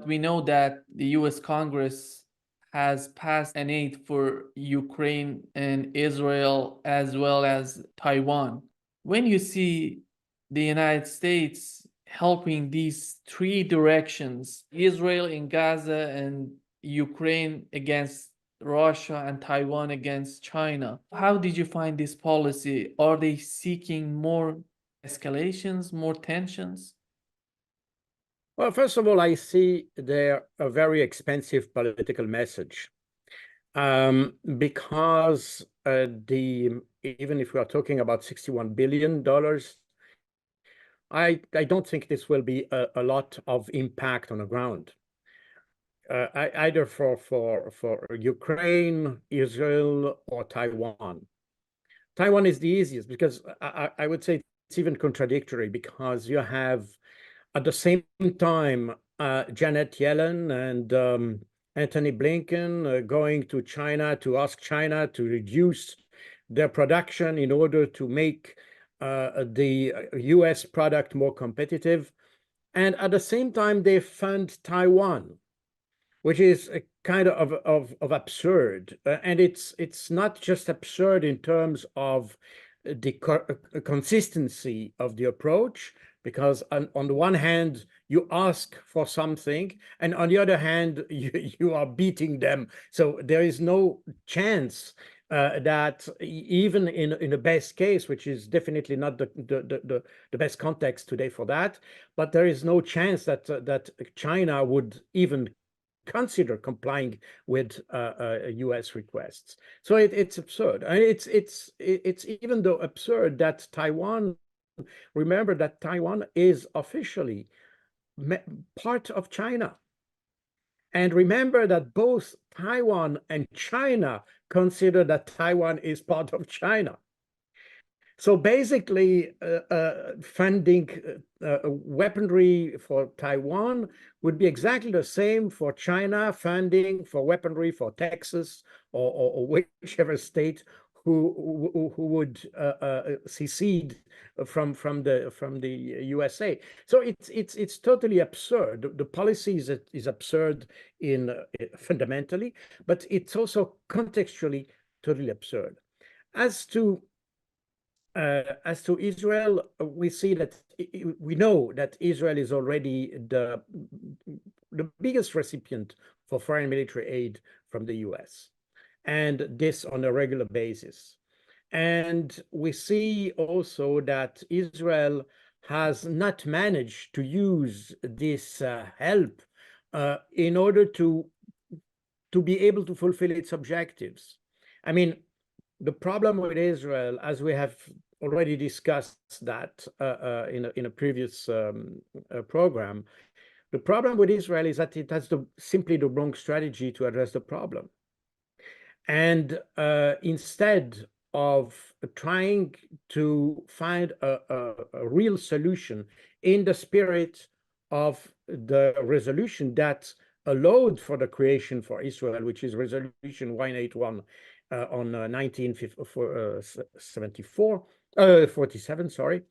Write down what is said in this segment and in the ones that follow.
We know that the US Congress has passed an aid for Ukraine and Israel as well as Taiwan. When you see the United States helping these three directions, Israel in Gaza and Ukraine against Russia and Taiwan against China, how did you find this policy? Are they seeking more escalations, more tensions? Well, first of all, I see there a very expensive political message, because even if we are talking about $61 billion, I don't think this will be a lot of impact on the ground, either for Ukraine, Israel, or Taiwan. Taiwan is the easiest because I would say it's even contradictory, because you have at the same time Janet Yellen and Antony Blinken going to China to ask China to reduce their production in order to make the US product more competitive. And at the same time, they fund Taiwan, which is a kind of absurd. And it's not just absurd in terms of the consistency of the approach, because on the one hand, you ask for something, and on the other hand, you are beating them. So there is no chance that even in the best case, which is definitely not the best context today for that, but there is no chance that China would even consider complying with U.S. requests. So it's absurd. I mean, it's even though absurd that Taiwan. Remember that Taiwan is officially part of China. And remember that both Taiwan and China consider that Taiwan is part of China. So basically, funding weaponry for Taiwan would be exactly the same for China funding for weaponry for Texas or whichever state who would secede from the USA. So it's totally absurd. The policy is absurd fundamentally, but it's also contextually totally absurd. As to Israel, we know that Israel is already the biggest recipient for foreign military aid from the US, and this on a regular basis. And we see also that Israel has not managed to use this help in order to be able to fulfill its objectives. I mean, the problem with Israel, as we have already discussed that in a previous program, the problem with Israel is that it has simply the wrong strategy to address the problem. And instead of trying to find a real solution in the spirit of the resolution that allowed for the creation for Israel, which is Resolution 181 on 47, sorry.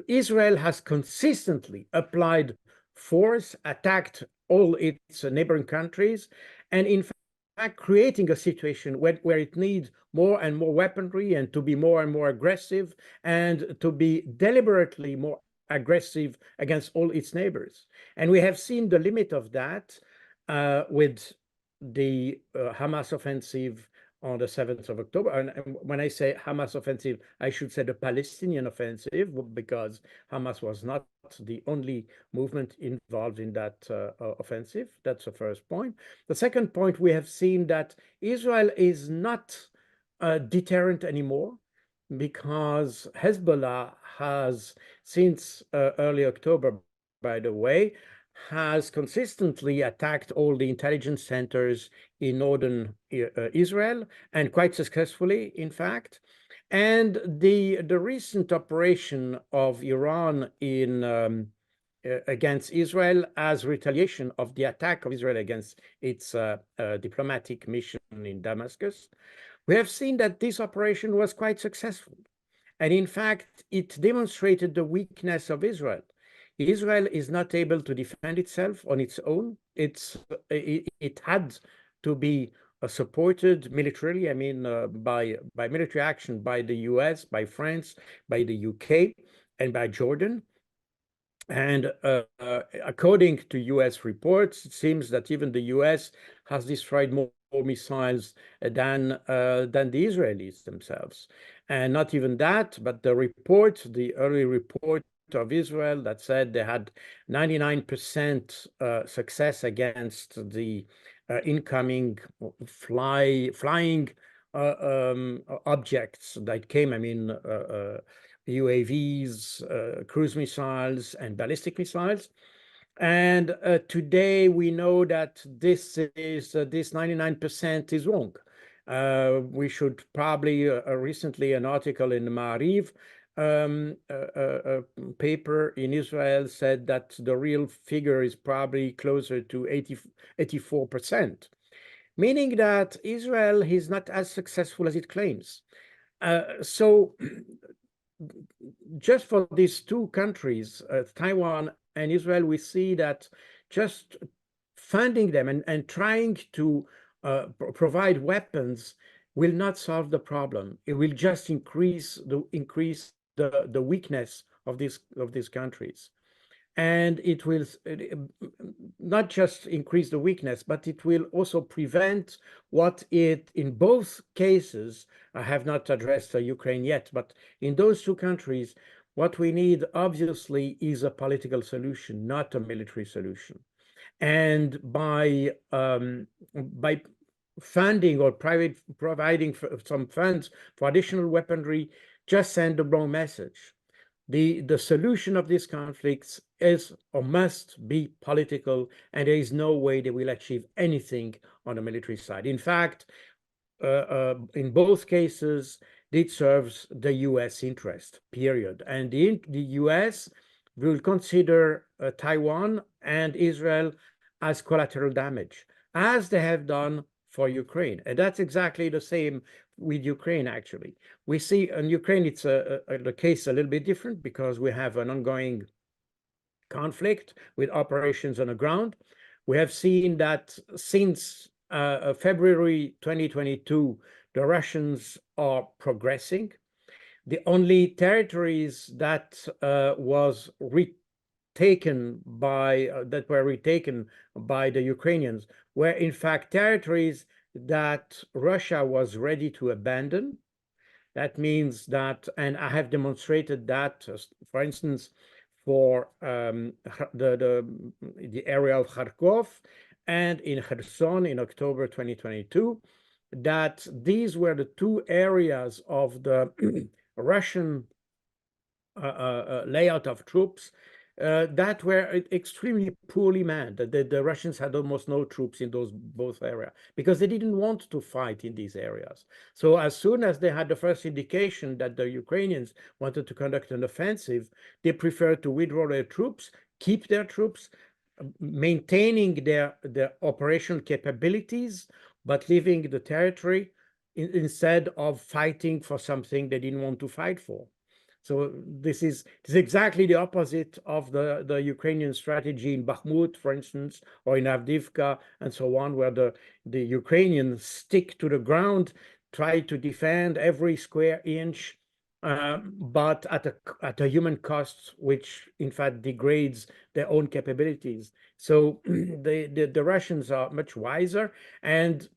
Israel has consistently applied force, attacked all its neighboring countries, and in fact creating a situation where it needs more and more weaponry and to be more and more aggressive and to be deliberately more aggressive against all its neighbors. And we have seen the limit of that with the Hamas offensive on the 7th of October. And when I say Hamas offensive, I should say the Palestinian offensive, because Hamas was not the only movement involved in that offensive. That's the first point. The second point, we have seen that Israel is not a deterrent anymore, because Hezbollah has, since early October, by the way, has consistently attacked all the intelligence centers in northern Israel, and quite successfully, in fact. And the recent operation of Iran in against Israel as retaliation of the attack of Israel against its diplomatic mission in Damascus, we have seen that this operation was quite successful. And in fact, it demonstrated the weakness of Israel. Israel is not able to defend itself on its own. It had to be supported militarily, I mean, by military action by the US, by France, by the UK, and by Jordan. And according to US reports, it seems that even the US has destroyed more missiles than the Israelis themselves. And not even that, but the early report of Israel that said they had 99% success against the incoming flying objects that came, I mean, UAVs, cruise missiles, and ballistic missiles. And today we know that this 99% is wrong. We should probably recently an article in the Ma'ariv paper in Israel said that the real figure is probably closer to 84%, meaning that Israel is not as successful as it claims. So just for these two countries, Taiwan and Israel, we see that just funding them and trying to provide weapons will not solve the problem. It will just increase the weakness of these countries. And it will not just increase the weakness, but it will also prevent what it, in both cases, I have not addressed Ukraine yet, but in those two countries, what we need, obviously, is a political solution, not a military solution. And by funding or providing some funds for additional weaponry, just send the wrong message. The solution of these conflicts is or must be political, and there is no way they will achieve anything on the military side. In fact, in both cases, it serves the US interest, period. And the US will consider Taiwan and Israel as collateral damage, as they have done for Ukraine. And that's exactly the same with Ukraine, actually. We see in Ukraine, it's the case a little bit different because we have an ongoing conflict with operations on the ground. We have seen that since February 2022, the Russians are progressing. The only territories that was retaken by that were retaken by the Ukrainians were in fact territories that Russia was ready to abandon. That means that, and I have demonstrated that, for instance, for the area of Kharkov and in Kherson in October 2022, that these were the two areas of the Russian layout of troops that were extremely poorly manned. The Russians had almost no troops in those both areas because they didn't want to fight in these areas. So as soon as they had the first indication that the Ukrainians wanted to conduct an offensive, they preferred to withdraw their troops, keep their troops, maintaining their operational capabilities, but leaving the territory instead of fighting for something they didn't want to fight for. So this is exactly the opposite of the Ukrainian strategy in Bakhmut, for instance, or in Avdiivka and so on, where the Ukrainians stick to the ground, try to defend every square inch, but at a human cost, which in fact degrades their own capabilities. So the Russians are much wiser, and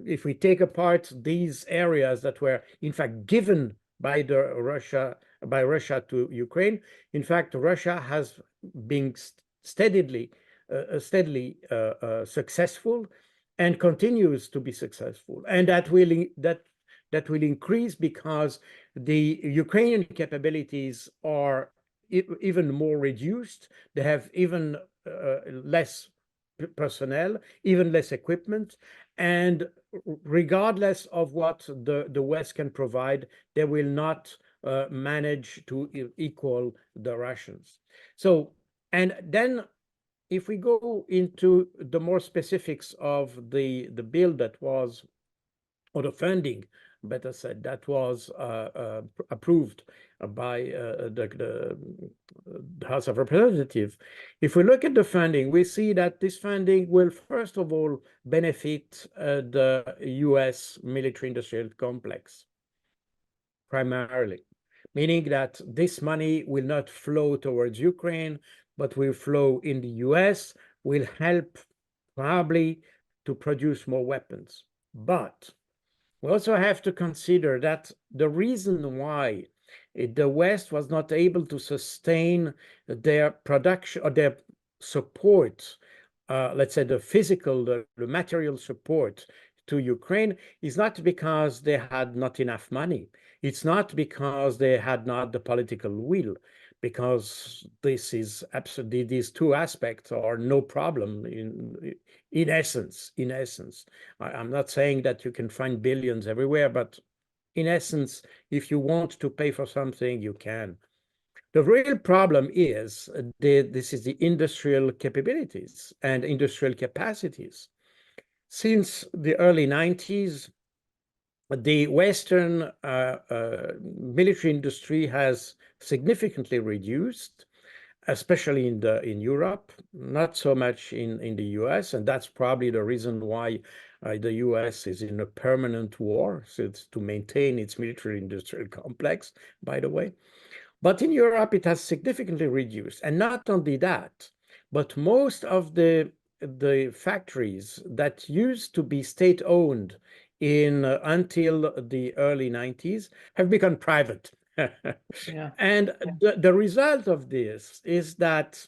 if we take apart these areas that were in fact given by Russia to Ukraine, in fact, Russia has been steadily successful and continues to be successful, and that will increase because the Ukrainian capabilities are even more reduced. They have even less personnel, even less equipment, and regardless of what the West can provide, they will not manage to equal the Russians. So, and then if we go into the more specifics of the bill that was, or the funding, better said, that was approved the House of Representatives. If we look at the funding, we see that this funding will, first of all, benefit the US military-industrial complex, primarily, meaning that this money will not flow towards Ukraine, but will flow in the US, will help probably to produce more weapons. But we also have to consider that the reason why the West was not able to sustain their production or their support, let's say the physical, the material support to Ukraine, is not because they had not enough money. It's not because they had not the political will, because this is absolutely, these two aspects are no problem in essence. I'm not saying that you can find billions everywhere, but in essence, if you want to pay for something, you can. The real problem is this is the industrial capabilities and industrial capacities. Since the early 90s, the Western military industry has significantly reduced, especially in Europe, not so much in the US, and that's probably the reason why the US is in a permanent war, so it's to maintain its military-industrial complex, by the way. But in Europe, it has significantly reduced. And not only that, but most of the factories that used to be state-owned until the early 90s have become private. Yeah. And the result of this is that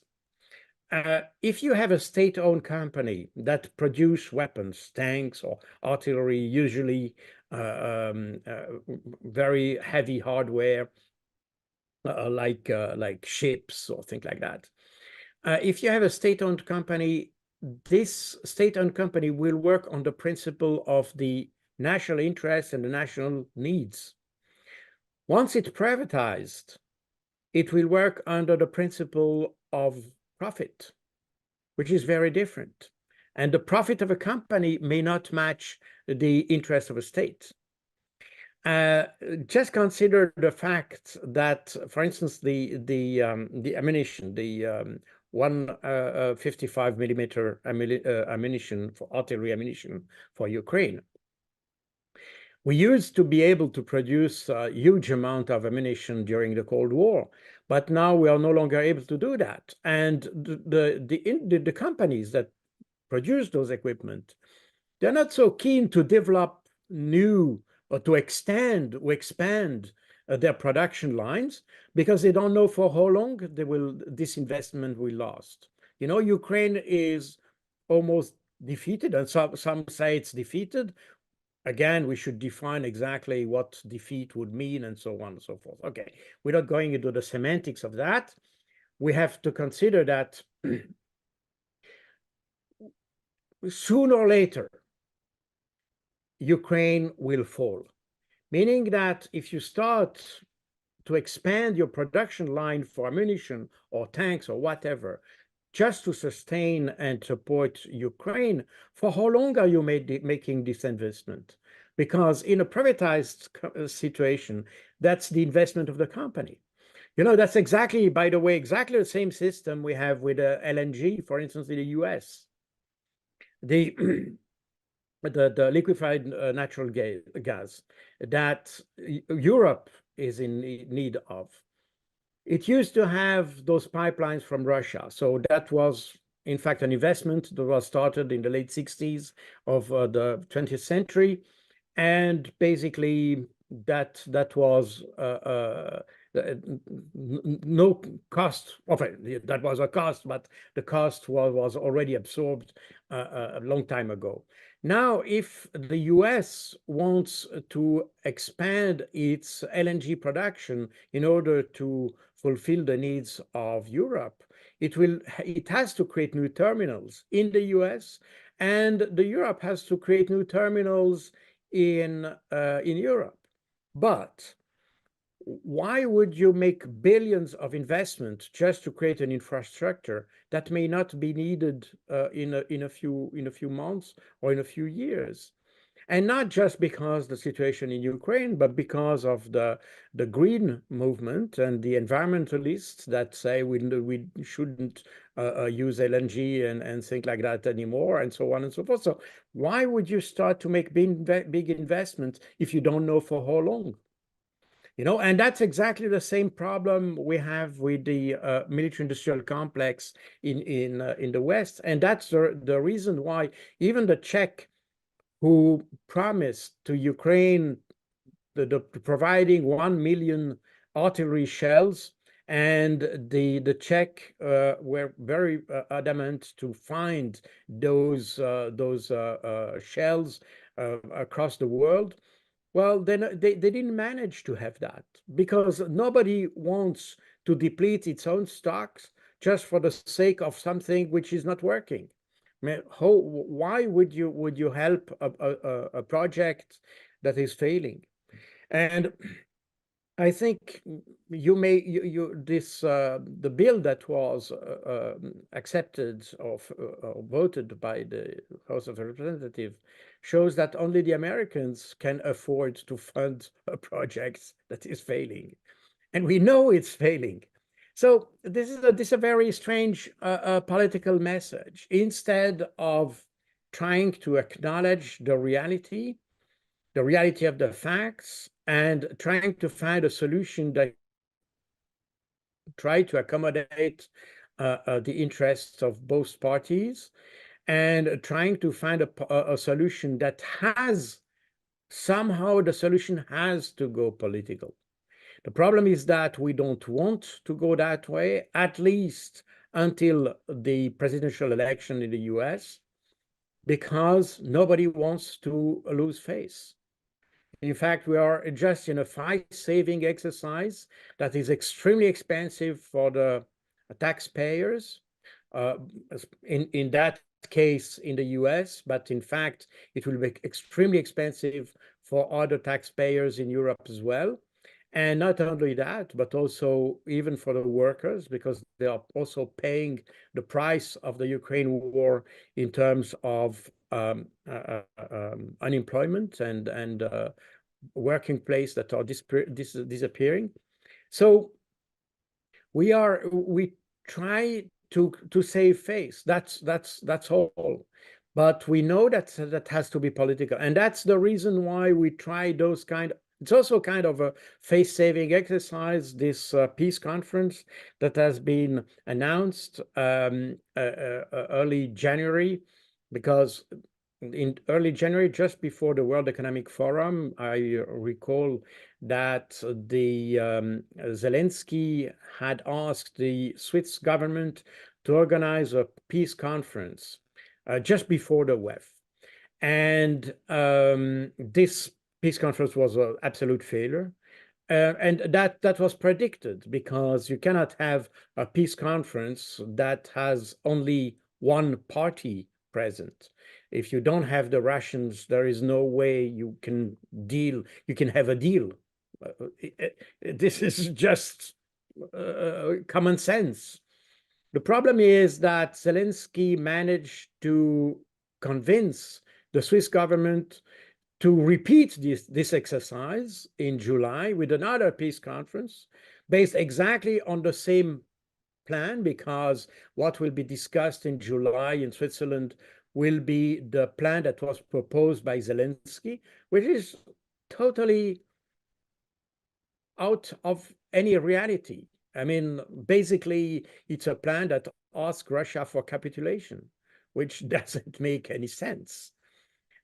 if you have a state-owned company that produce weapons, tanks or artillery, usually very heavy hardware, like ships or things like that. If you have a state-owned company, this state-owned company will work on the principle of the national interest and the national needs. Once it's privatized, it will work under the principle of profit, which is very different. And the profit of a company may not match the interest of a state. Just consider the fact that, for instance, the ammunition, the 155 millimeter ammunition for artillery ammunition for Ukraine. We used to be able to produce a huge amount of ammunition during the Cold War, but now we are no longer able to do that. And the companies that produce those equipment, they're not so keen to develop new or to expand their production lines, because they don't know for how long this investment will last. You know, Ukraine is almost defeated, and some say it's defeated. Again, we should define exactly what defeat would mean and so on and so forth. Okay, we're not going into the semantics of that. We have to consider that sooner or later, Ukraine will fall, meaning that if you start to expand your production line for ammunition or tanks or whatever, just to sustain and support Ukraine, for how long are you making this investment? Because in a privatized situation, that's the investment of the company. You know, that's exactly, by the way, exactly the same system we have with LNG, for instance, in the US. The liquefied natural gas that Europe is in need of. It used to have those pipelines from Russia. So that was, in fact, an investment that was started in the late 60s of the 20th century. And basically, that was no cost. Okay, that was a cost, but the cost was already absorbed a long time ago. Now, if the US wants to expand its LNG production in order to fulfill the needs of Europe, it has to create new terminals in the US, and Europe has to create new terminals in Europe. But why would you make billions of investment just to create an infrastructure that may not be needed in a few months or in a few years? And not just because the situation in Ukraine, but because of the green movement and the environmentalists that say we shouldn't use LNG and things like that anymore, and so on and so forth. So why would you start to make big investments if you don't know for how long? You know, and that's exactly the same problem we have with the military-industrial complex in the West, and that's the reason why even the Czech, who promised to Ukraine providing 1 million artillery shells, and the Czech were very adamant to find those shells across the world. Well, then they didn't manage to have that because nobody wants to deplete its own stocks just for the sake of something which is not working. I mean, why would you help a project that is failing? And I think the bill that was accepted or voted by the House of Representatives shows that only the Americans can afford to fund a project that is failing, and we know it's failing. So this is a very strange political message. Instead of trying to acknowledge the reality of the facts, and trying to find a solution that try to accommodate the interests of both parties, and trying to find a solution that has somehow the solution has to go political. The problem is that we don't want to go that way, at least until the presidential election in the US, because nobody wants to lose face. In fact, we are just in a face-saving exercise that is extremely expensive for the taxpayers. Uh, in that case, in the US, but in fact, it will be extremely expensive for other taxpayers in Europe as well. And not only that, but also even for the workers, because they are also paying the price of the Ukraine war in terms of unemployment and working place that are disappearing. So we try to save face. That's all. But we know that has to be political, and that's the reason why we try those kind. It's also kind of a face-saving exercise. This peace conference that has been announced early January, because in early January, just before the World Economic Forum, I recall that the Zelensky had asked the Swiss government to organize a peace conference just before the WEF. And this peace conference was an absolute failure. And that was predicted, because you cannot have a peace conference that has only one party present. If you don't have the Russians, there is no way you can have a deal. This is just common sense. The problem is that Zelensky managed to convince the Swiss government to repeat this exercise in July with another peace conference based exactly on the same plan, because what will be discussed in July in Switzerland will be the plan that was proposed by Zelensky, which is totally out of any reality. I mean, basically, it's a plan that asks Russia for capitulation, which doesn't make any sense.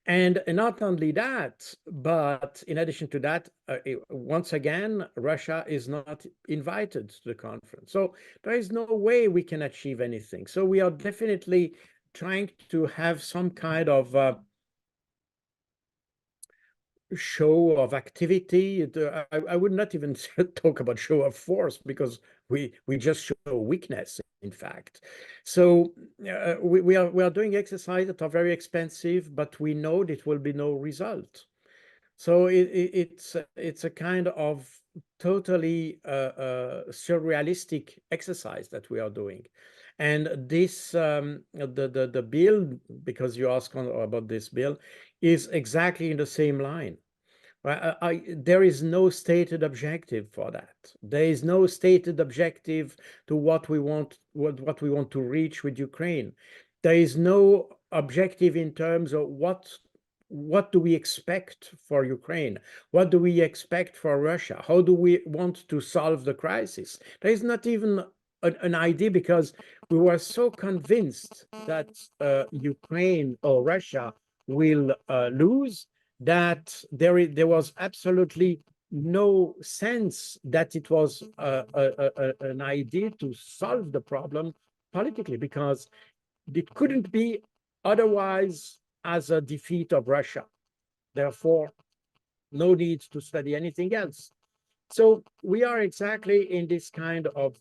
And not only that, but in addition to that, once again, Russia is not invited to the conference. So there is no way we can achieve anything. So we are definitely trying to have some kind of show of activity. I would not even talk about show of force, because we just show weakness, in fact. So we are doing exercises that are very expensive, but we know that will be no result. So it's a kind of totally surrealistic exercise that we are doing. And this the bill, because you asked about this bill, is exactly in the same line. There is no stated objective for that. There is no stated objective to what we want, what we want to reach with Ukraine. There is no objective in terms of what do we expect for Ukraine? What do we expect for Russia? How do we want to solve the crisis? There is not even an idea, because we were so convinced that Ukraine or Russia will lose, that there was absolutely no sense that it was an idea to solve the problem politically, because it couldn't be otherwise as a defeat of Russia. Therefore, no need to study anything else. So we are exactly in this kind of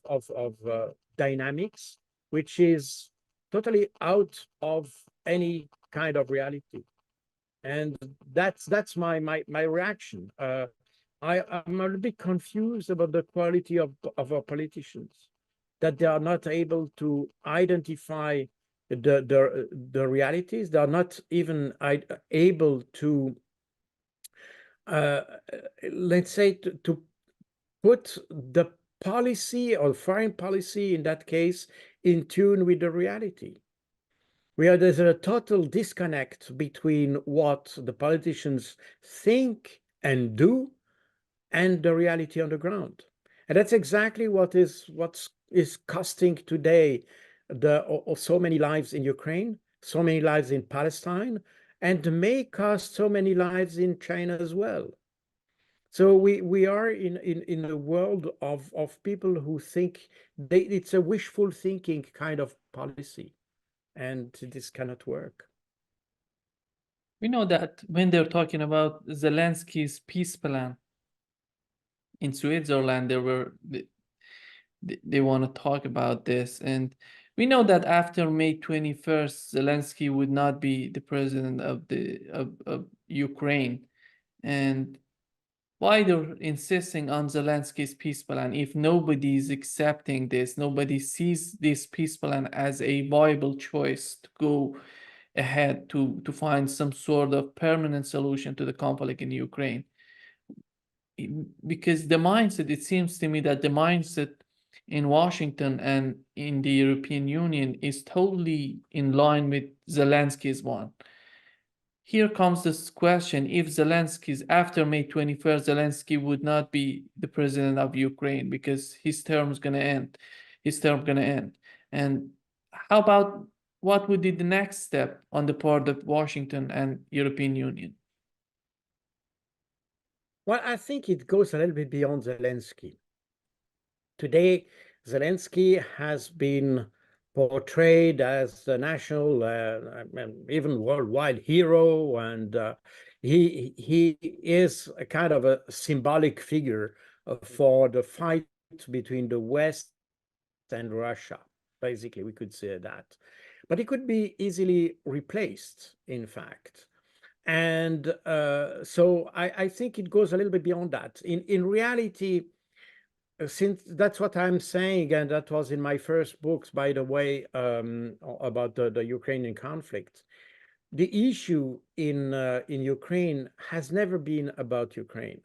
dynamics, which is totally out of any kind of reality. And that's my reaction. I'm a little bit confused about the quality of our politicians, that they are not able to identify the realities. They are not even able to, let's say, to put the policy or foreign policy in that case in tune with the reality. There's a total disconnect between what the politicians think and do and the reality on the ground. And that's exactly what is costing today so many lives in Ukraine, so many lives in Palestine, and may cost so many lives in China as well. So we are in a world of people who think it's a wishful thinking kind of policy, and this cannot work. We know that when they're talking about Zelensky's peace plan in Switzerland, they want to talk about this. And we know that after May 21st, Zelensky would not be the president of Ukraine. And why they're insisting on Zelensky's peace plan if nobody is accepting this, nobody sees this peace plan as a viable choice to go ahead to find some sort of permanent solution to the conflict in Ukraine. Because the mindset, it seems to me that the mindset in Washington and in the European Union is totally in line with Zelensky's one. Here comes this question: if Zelensky's, after May 21st, Zelensky would not be the president of Ukraine because his term's gonna end, And how about what would be the next step on the part of Washington and European Union? Well, I think it goes a little bit beyond Zelensky. Today, Zelensky has been portrayed as the national, even worldwide hero, and he is a kind of a symbolic figure for the fight between the West and Russia. Basically, we could say that. But he could be easily replaced, in fact. And so I think it goes a little bit beyond that. In reality, since that's what I'm saying, and that was in my first books, by the way, about the Ukrainian conflict. The issue in Ukraine has never been about Ukraine.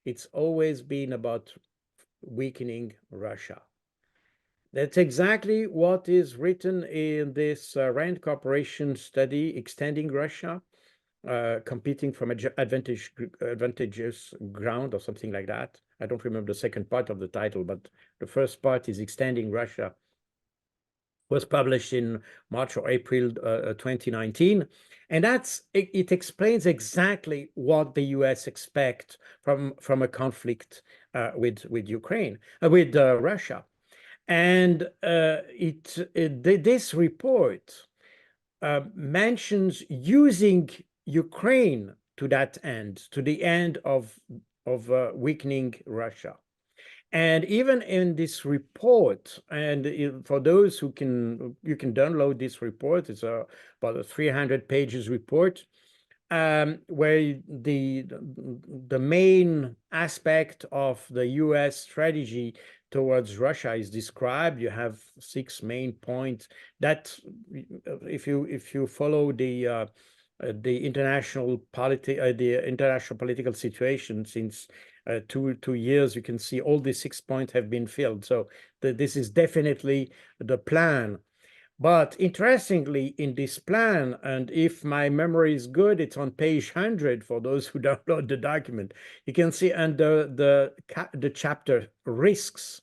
It's always been about weakening Russia. That's exactly what is written in this Rand Corporation study, Extending Russia, competing from advantageous ground or something like that. I don't remember the second part of the title, but the first part is Extending Russia. Was published in March or April 2019. And it explains exactly what the US expect from a conflict with Ukraine, with Russia. And this report mentions using Ukraine to that end, to the end of weakening Russia. And even in this report, and for those who you can download this report, it's about a 300 pages report, where the main aspect of the US strategy towards Russia is described. You have 6 main points that, if you follow the international political situation since 2 years. You can see all the 6 points have been filled. So this is definitely the plan. But interestingly, in this plan, and if my memory is good, it's on page 100 for those who download the document. You can see under the chapter risks,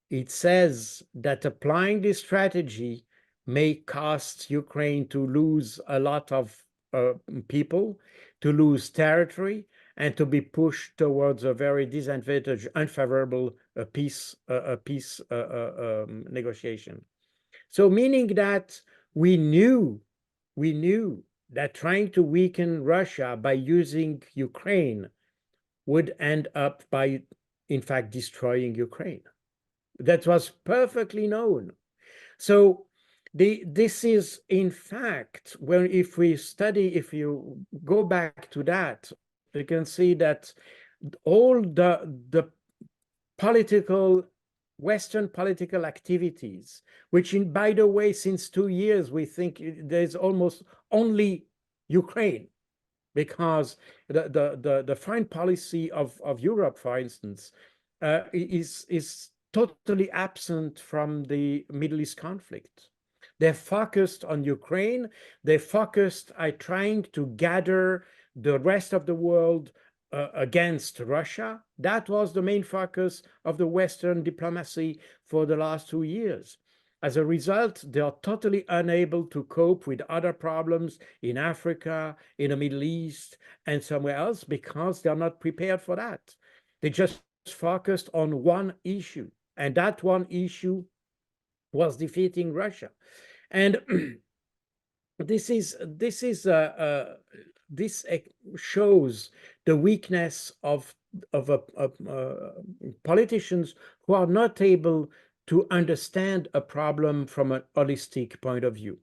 it says that applying this strategy may cost Ukraine to lose a lot of people, to lose territory, and to be pushed towards a very disadvantaged, unfavorable peace negotiation. So meaning that we knew that trying to weaken Russia by using Ukraine would end up by, in fact, destroying Ukraine. That was perfectly known. So this is, in fact, when if you go back to that, you can see that all the political Western political activities, which by the way, since 2 years, we think there's almost only Ukraine, because the foreign policy of Europe, for instance, is totally absent from the Middle East conflict. They're focused on Ukraine. They're focused on trying to gather the rest of the world against Russia. That was the main focus of the Western diplomacy for the last 2 years. As a result, they are totally unable to cope with other problems in Africa, in the Middle East, and somewhere else, because they're not prepared for that. They just focused on one issue, and that one issue was defeating Russia. And this shows the weakness of politicians who are not able to understand a problem from a holistic point of view.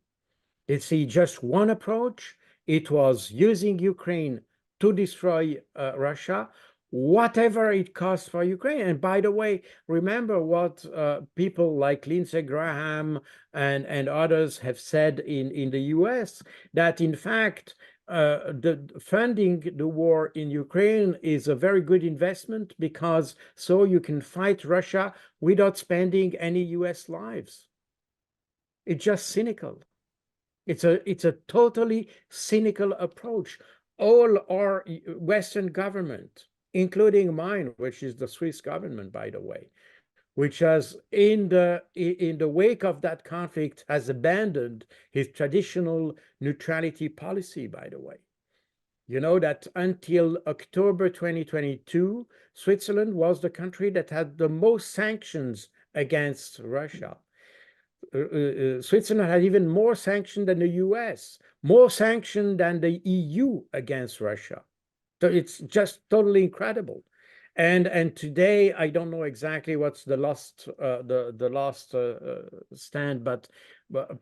They see just one approach. It was using Ukraine to destroy Russia, whatever it costs for Ukraine. And by the way, remember what people like Lindsey Graham and others have said in the US, that in fact, the funding the war in Ukraine is a very good investment, because so you can fight Russia without spending any US lives. It's just cynical. It's a totally cynical approach. All our Western government, including mine, which is the Swiss government, by the way, which has in the wake of that conflict has abandoned his traditional neutrality policy, by the way. You know that until October 2022, Switzerland was the country that had the most sanctions against Russia. Switzerland had even more sanctions than the US, more sanctions than the EU against Russia. So it's just totally incredible. And today, I don't know exactly what's the last stand, but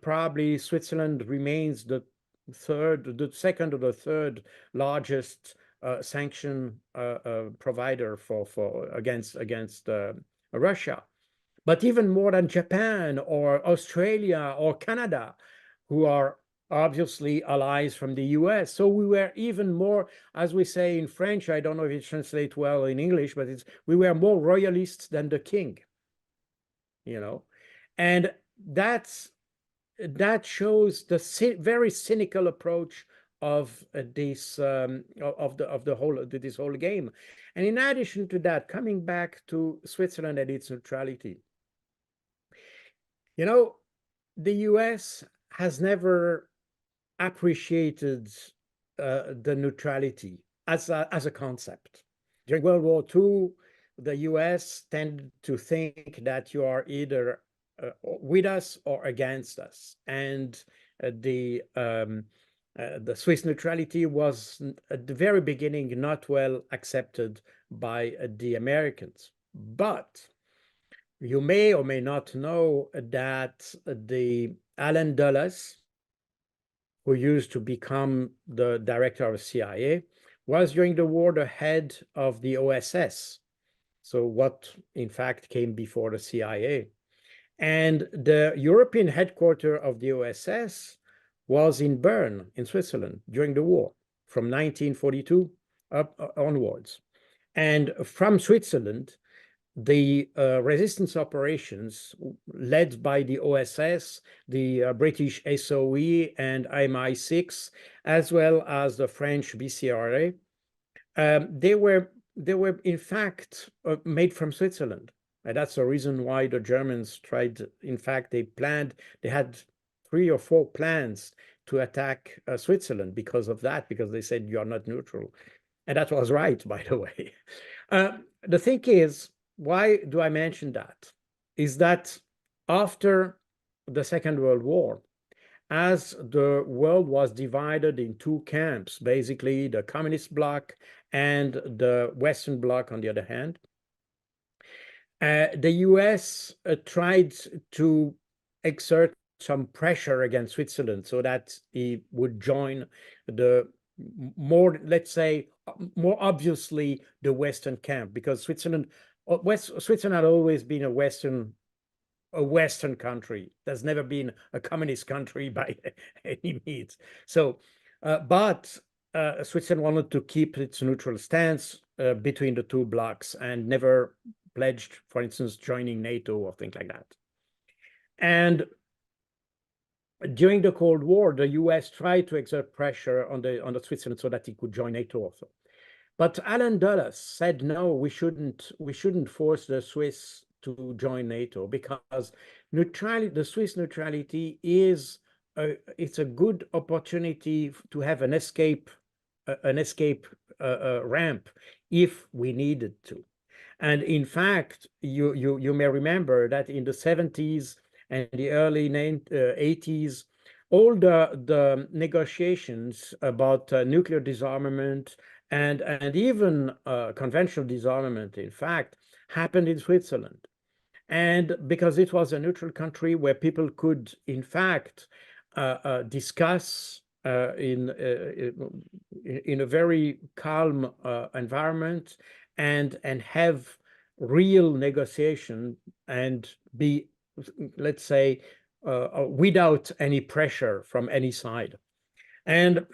probably Switzerland remains the second or the third largest sanction provider against Russia. But even more than Japan or Australia or Canada, who are obviously allies from the US. So we were even more, as we say in French, I don't know if it translates well in English, but we were more royalists than the king, you know. And that shows the very cynical approach of this whole game. And in addition to that, coming back to Switzerland and its neutrality, you know, the US has never appreciated the neutrality as a concept. During World War II, the US tended to think that you are either with us or against us. And the Swiss neutrality was at the very beginning not well accepted by the Americans. But you may or may not know that the Allen Dulles, who used to become the director of CIA, was during the war the head of the OSS. So what in fact came before the CIA. And the European headquarters of the OSS was in Bern, in Switzerland, during the war, from 1942 onwards. And from Switzerland, the resistance operations led by the OSS, the British SOE and MI6, as well as the French BCRA, they were in fact made from Switzerland. And that's the reason why the Germans tried, in fact, they had 3 or 4 plans to attack Switzerland because of that, because they said you are not neutral. And that was right, by the way. The thing is, why do I mention that? Is that after the Second World War, as the world was divided in 2 camps, basically the communist bloc and the Western bloc on the other hand, the US tried to exert some pressure against Switzerland so that he would join the more, let's say, more obviously the Western camp, because Switzerland had always been a Western country. There's never been a communist country by any means. So, but Switzerland wanted to keep its neutral stance between the 2 blocs and never pledged, for instance, joining NATO or things like that. And during the Cold War, the US tried to exert pressure on the Switzerland so that it could join NATO also. But Alan Dulles said, no, we shouldn't force the Swiss to join NATO, because the Swiss neutrality it's a good opportunity to have an escape ramp if we needed to. And in fact, you may remember that in the 70s and the early 80s, all the negotiations about nuclear disarmament and even conventional disarmament, in fact, happened in Switzerland. And because it was a neutral country where people could, in fact, discuss in a very calm environment and have real negotiation and be, let's say, without any pressure from any side. And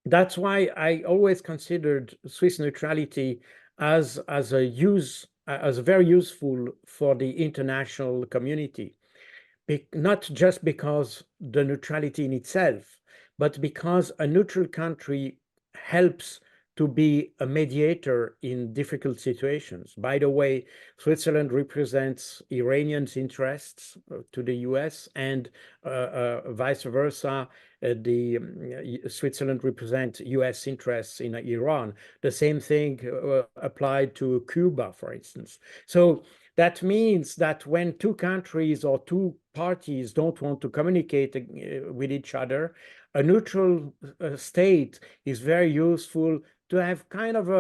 that's why I always considered Swiss neutrality as very useful for the international community. Not just because the neutrality in itself, but because a neutral country helps to be a mediator in difficult situations. By the way, Switzerland represents Iranians' interests to the US, and vice versa. Switzerland represents US interests in Iran. The same thing applied to Cuba, for instance. So that means that when 2 countries or 2 parties don't want to communicate with each other, a neutral state is very useful to have kind of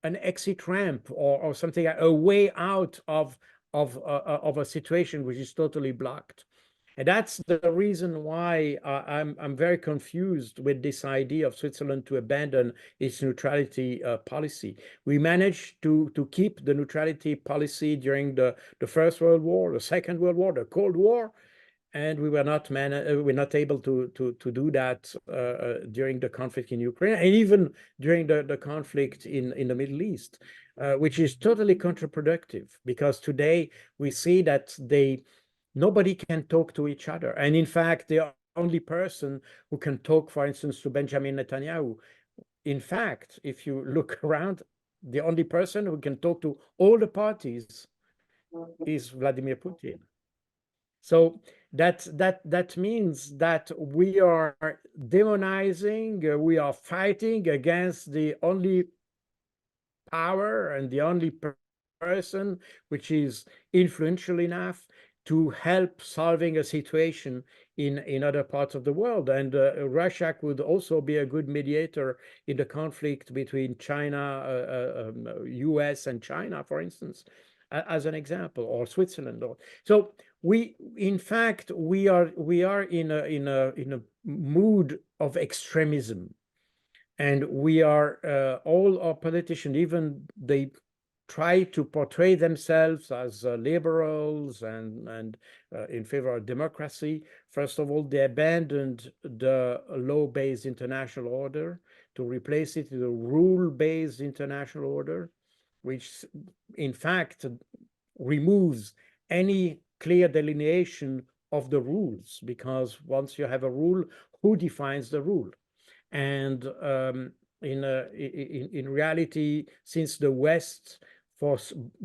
an exit ramp or something, a way out of a situation which is totally blocked. And that's the reason why I'm very confused with this idea of Switzerland to abandon its neutrality policy. We managed to keep the neutrality policy during the First World War, the Second World War, the Cold War, and we were not able to do that during the conflict in Ukraine, and even during the conflict in the Middle East, which is totally counterproductive, because today we see that nobody can talk to each other. And in fact, the only person who can talk, for instance, to Benjamin Netanyahu, in fact, if you look around, the only person who can talk to all the parties is Vladimir Putin. So that means that we are demonizing, we are fighting against the only power and the only person which is influential enough to help solving a situation in other parts of the world. And Russia could also be a good mediator in the conflict between China, US and China, for instance, as an example, or Switzerland. So in fact, we are in a mood of extremism, and we are all our politicians, even they try to portray themselves as liberals and in favor of democracy. First of all, they abandoned the law-based international order to replace it with a rule-based international order, which in fact removes any clear delineation of the rules, because once you have a rule, who defines the rule? And in reality, since the West, for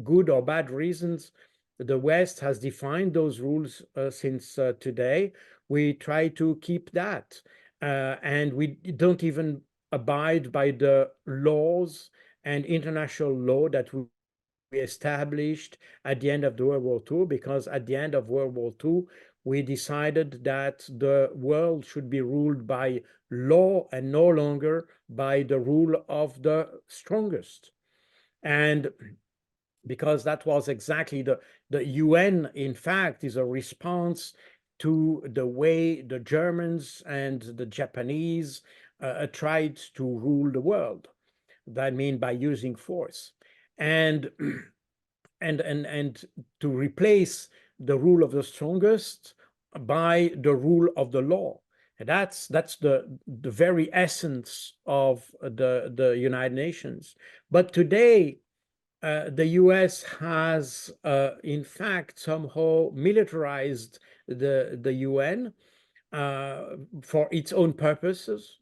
good or bad reasons, the West has defined those rules since today. We try to keep that, and we don't even abide by the laws and international law that we established at the end of the World War II, because at the end of World War II, we decided that the world should be ruled by law and no longer by the rule of the strongest. And because that was exactly the UN, in fact, is a response to the way the Germans and the Japanese tried to rule the world. That means by using force. And and to replace the rule of the strongest by the rule of the law. And that's the very essence of the United Nations. But today, the US has, in fact, somehow militarized the UN for its own purposes,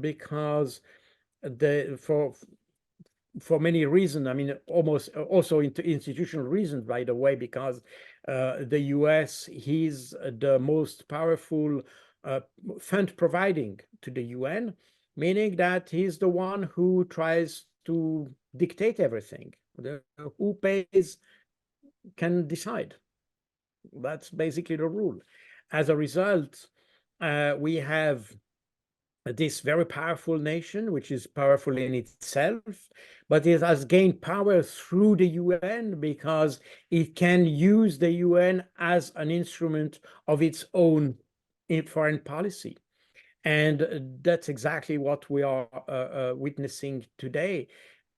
because for many reasons. I mean, almost also institutional reasons, by the way, because the US is the most powerful fund providing to the UN, meaning that he's the one who tries to dictate everything. Who pays can decide. That's basically the rule. As a result, we have this very powerful nation, which is powerful in itself, but it has gained power through the UN because it can use the UN as an instrument of its own foreign policy. And that's exactly what we are witnessing today.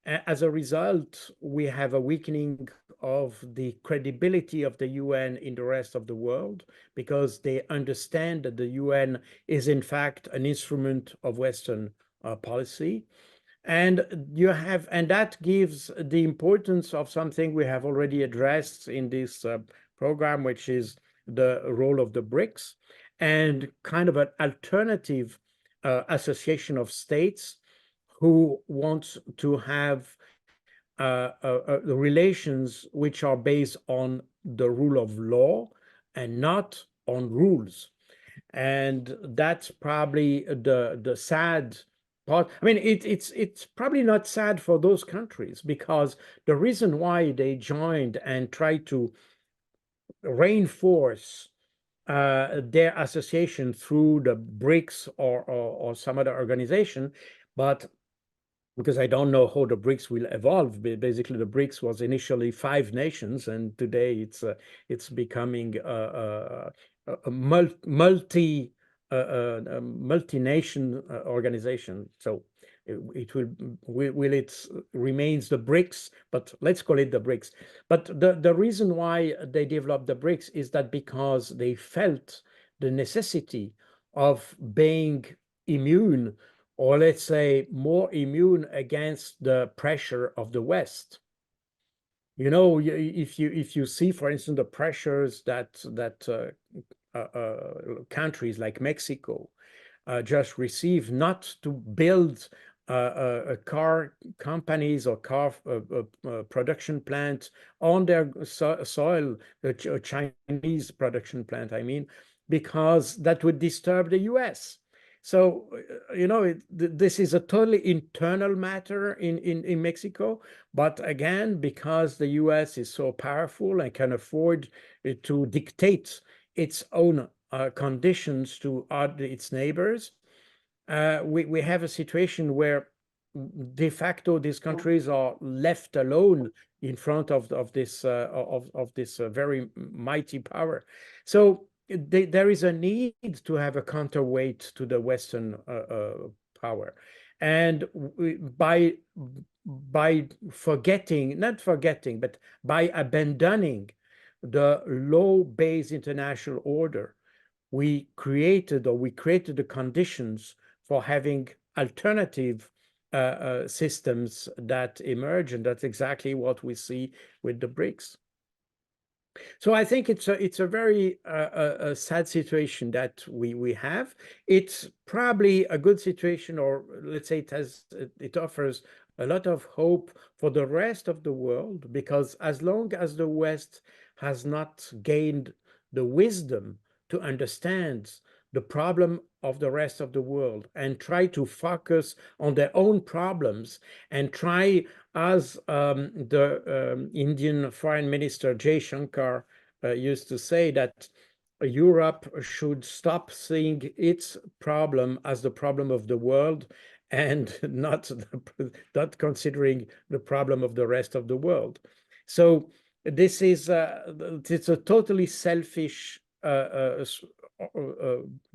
As a result, we have a weakening of the credibility of the UN in the rest of the world, because they understand that the UN is in fact an instrument of Western policy. And that gives the importance of something we have already addressed in this program, which is the role of the BRICS, and kind of an alternative association of states who want to have relations which are based on the rule of law and not on rules. And that's probably the sad part. I mean, it's probably not sad for those countries, because the reason why they joined and tried to reinforce their association through the BRICS or some other organization, but because I don't know how the BRICS will evolve. Basically, the BRICS was initially 5 nations, and today it's becoming a multi-nation organization. So it remains the BRICS, but let's call it the BRICS. But the reason why they developed the BRICS is that because they felt the necessity of being immune, or let's say more immune against the pressure of the West. You know, if you see, for instance, the pressures that countries like Mexico just receive, not to build car companies or car production plants on their soil, Chinese production plant, I mean, because that would disturb the US. So, you know, this is a totally internal matter in Mexico. But again, because the US is so powerful and can afford to dictate its own conditions to its neighbors, we have a situation where de facto these countries are left alone in front of this very mighty power. So there is a need to have a counterweight to the Western power, and by forgetting, not forgetting, but by abandoning the law-based international order, we created the conditions for having alternative systems that emerge, and that's exactly what we see with the BRICS. So I think it's a very sad situation that we have. It's probably a good situation, or let's say it offers a lot of hope for the rest of the world, because as long as the West has not gained the wisdom to understand the problem of the rest of the world and try to focus on their own problems and try, as the Indian Foreign Minister Jay Shankar used to say, that Europe should stop seeing its problem as the problem of the world and not considering the problem of the rest of the world. So this is it's a totally selfish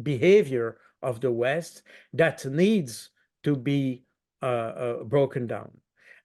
behavior of the West that needs to be broken down.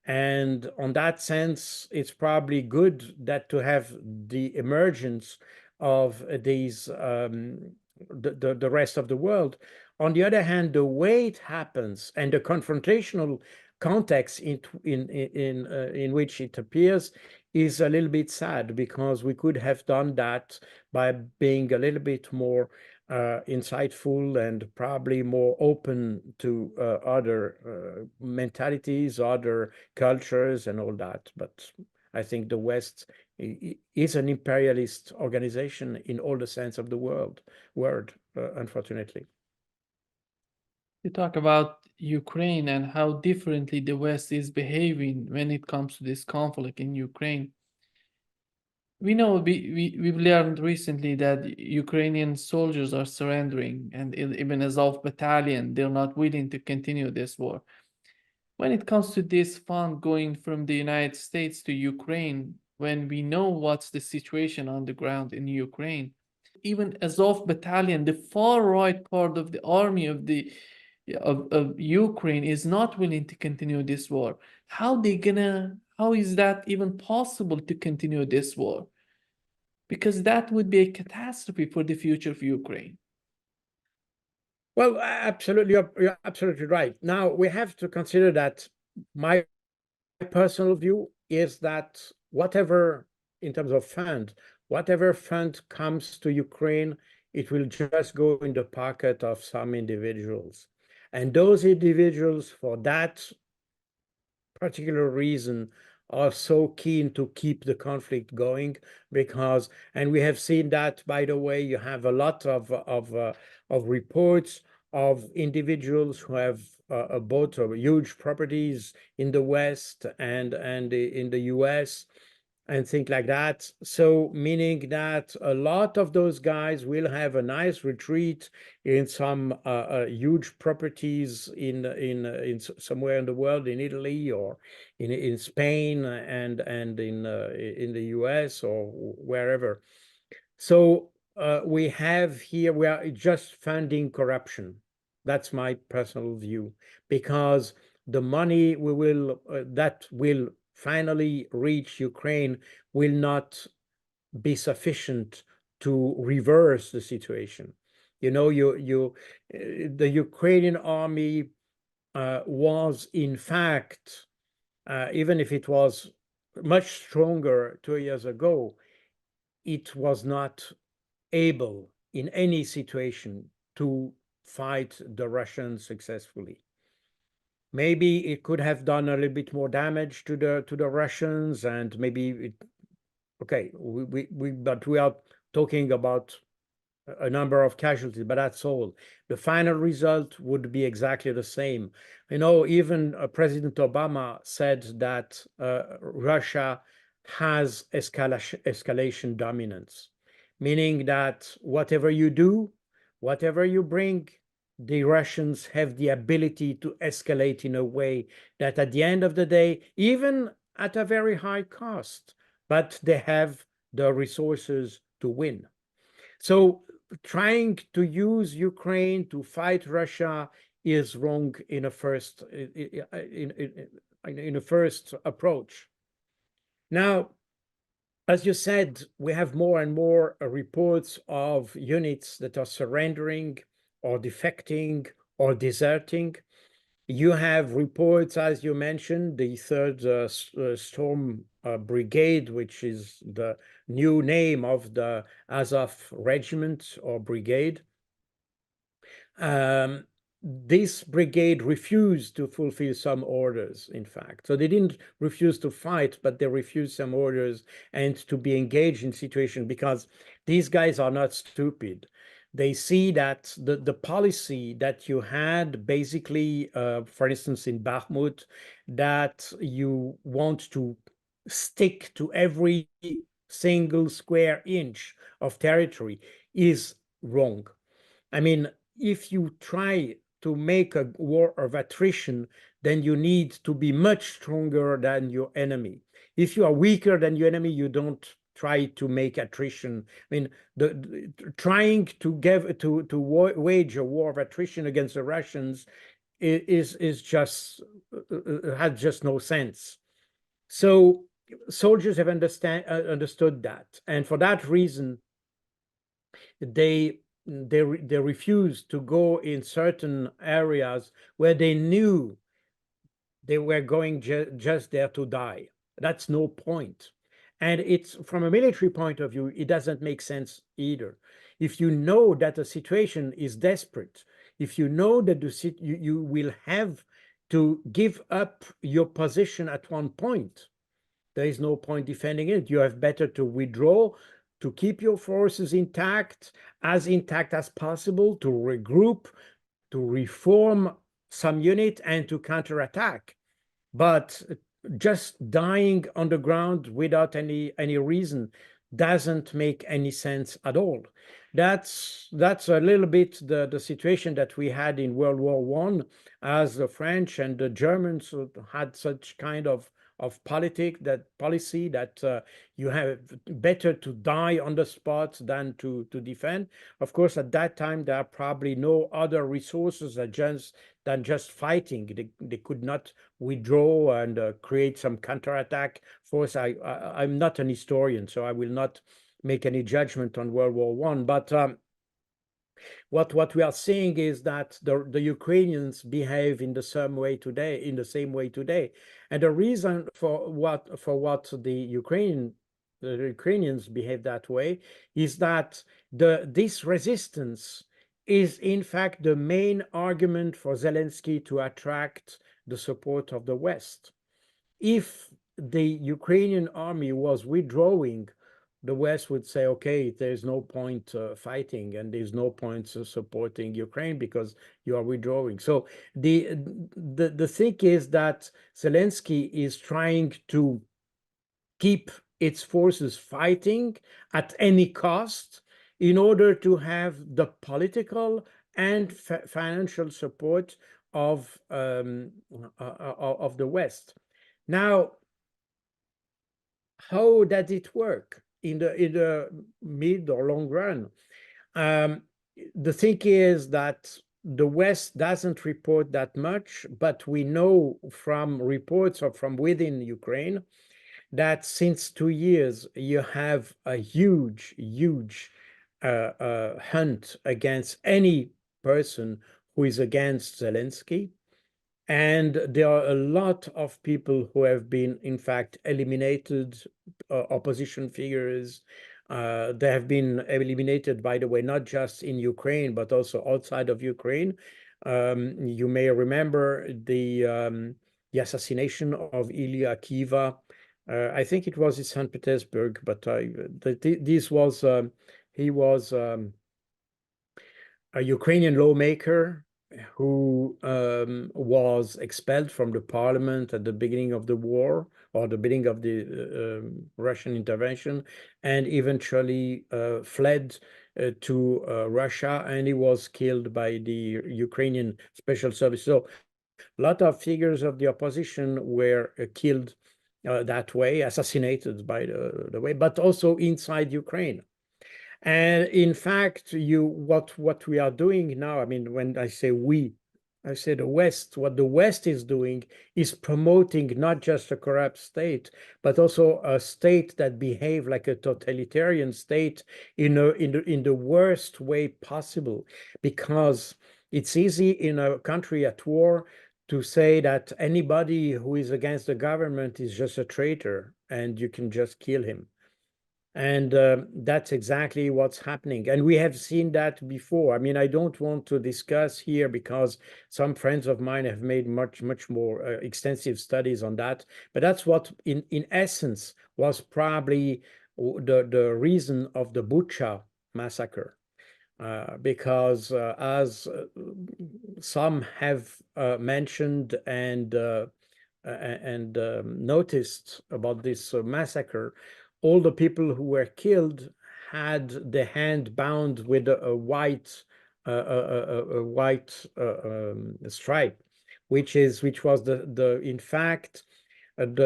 And on that sense, it's probably good that to have the emergence of these the rest of the world. On the other hand, the way it happens and the confrontational context in which it appears is a little bit sad, because we could have done that by being a little bit more insightful and probably more open to other mentalities, other cultures, and all that. But I think the West is an imperialist organization in all the sense of the word, unfortunately. You talk about Ukraine and how differently the West is behaving when it comes to this conflict in Ukraine. We know we've learned recently that Ukrainian soldiers are surrendering, and even Azov battalion, they're not willing to continue this war. When it comes to this fund going from the United States to Ukraine, when we know what's the situation on the ground in Ukraine, even Azov battalion, the far right part of the army of Ukraine, is not willing to continue this war. How is that even possible to continue this war? Because that would be a catastrophe for the future of Ukraine. Well, absolutely, you're absolutely right. Now we have to consider that my personal view is that whatever, in terms of fund, whatever fund comes to Ukraine, it will just go in the pocket of some individuals. And those individuals, for that particular reason, are so keen to keep the conflict going, because, and we have seen that, by the way, you have a lot of reports of individuals who have bought huge properties in the West and in the US and things like that. So meaning that a lot of those guys will have a nice retreat in some huge properties in somewhere in the world, in Italy or in Spain and in the US or wherever. So we are just funding corruption. That's my personal view, because the money that will finally reach Ukraine will not be sufficient to reverse the situation. You know, the Ukrainian army was, in fact, even if it was much stronger 2 years ago, it was not able in any situation to fight the Russians successfully. Maybe it could have done a little bit more damage to the Russians, and maybe okay, but we are talking about a number of casualties, but that's all. The final result would be exactly the same. You know, even President Obama said that Russia has escalation dominance, meaning that whatever you do, whatever you bring, the Russians have the ability to escalate in a way that at the end of the day, even at a very high cost, but they have the resources to win. So trying to use Ukraine to fight Russia is wrong in a first, in the first approach. Now, as you said, we have more and more reports of units that are surrendering or defecting or deserting. You have reports, as you mentioned, the 3rd Storm Brigade, which is the new name of the Azov Regiment or Brigade. This brigade refused to fulfill some orders, in fact. So they didn't refuse to fight, but they refused some orders and to be engaged in situation, because these guys are not stupid. They see that the policy that you had basically, for instance, in Bakhmut, that you want to stick to every single square inch of territory is wrong. I mean, if you try to make a war of attrition, then you need to be much stronger than your enemy. If you are weaker than your enemy, you don't try to make attrition. I mean, trying to wage a war of attrition against the Russians is just has just no sense. So soldiers have understood that, and for that reason, they refused to go in certain areas where they knew they were going just there to die. That's no point. And it's, from a military point of view, it doesn't make sense either. If you know that a situation is desperate, if you know that you will have to give up your position at one point, there is no point defending it. You have better to withdraw, to keep your forces intact as possible, to regroup, to reform some unit, and to counterattack. But just dying on the ground without any reason doesn't make any sense at all. That's a little bit the situation that we had in World War I, as the French and the Germans had such kind of policy that you have better to die on the spot than to defend. Of course, at that time, there are probably no other resources than just fighting. They could not withdraw and create some counterattack force. I'm not an historian, so I will not make any judgment on World War I. But what we are seeing is that the Ukrainians behave in the same way today, and the reason for what the Ukrainians behave that way is that this resistance is in fact the main argument for Zelensky to attract the support of the West. If the Ukrainian army was withdrawing, the West would say, okay, there's no point fighting, and there's no point supporting Ukraine because you are withdrawing. So the thing is that Zelensky is trying to keep its forces fighting at any cost in order to have the political and financial support of the West. Now, how does it work in the mid or long run? The thing is that the West doesn't report that much, but we know from reports or from within Ukraine that since 2 years you have a huge hunt against any person who is against Zelensky. And there are a lot of people who have been, in fact, eliminated, opposition figures. They have been eliminated, by the way, not just in Ukraine, but also outside of Ukraine. You may remember the assassination of Ilya Kiva. I think it was in St. Petersburg, but he was a Ukrainian lawmaker who was expelled from the parliament at the beginning of the war, or the beginning of the Russian intervention, and eventually fled to Russia, and he was killed by the Ukrainian special service. So a lot of figures of the opposition were killed that way, assassinated by the way, but also inside Ukraine. And in fact, what we are doing now, I mean, when I say we, I say the West, what the West is doing is promoting not just a corrupt state, but also a state that behave like a totalitarian state in the worst way possible. Because it's easy in a country at war to say that anybody who is against the government is just a traitor and you can just kill him. And that's exactly what's happening. And we have seen that before. I mean, I don't want to discuss here because some friends of mine have made much more extensive studies on that. But that's what, in essence, was probably the reason of the Bucha massacre. Because as some have mentioned and noticed about this massacre, all the people who were killed had the hand bound with a white stripe, which was the in fact an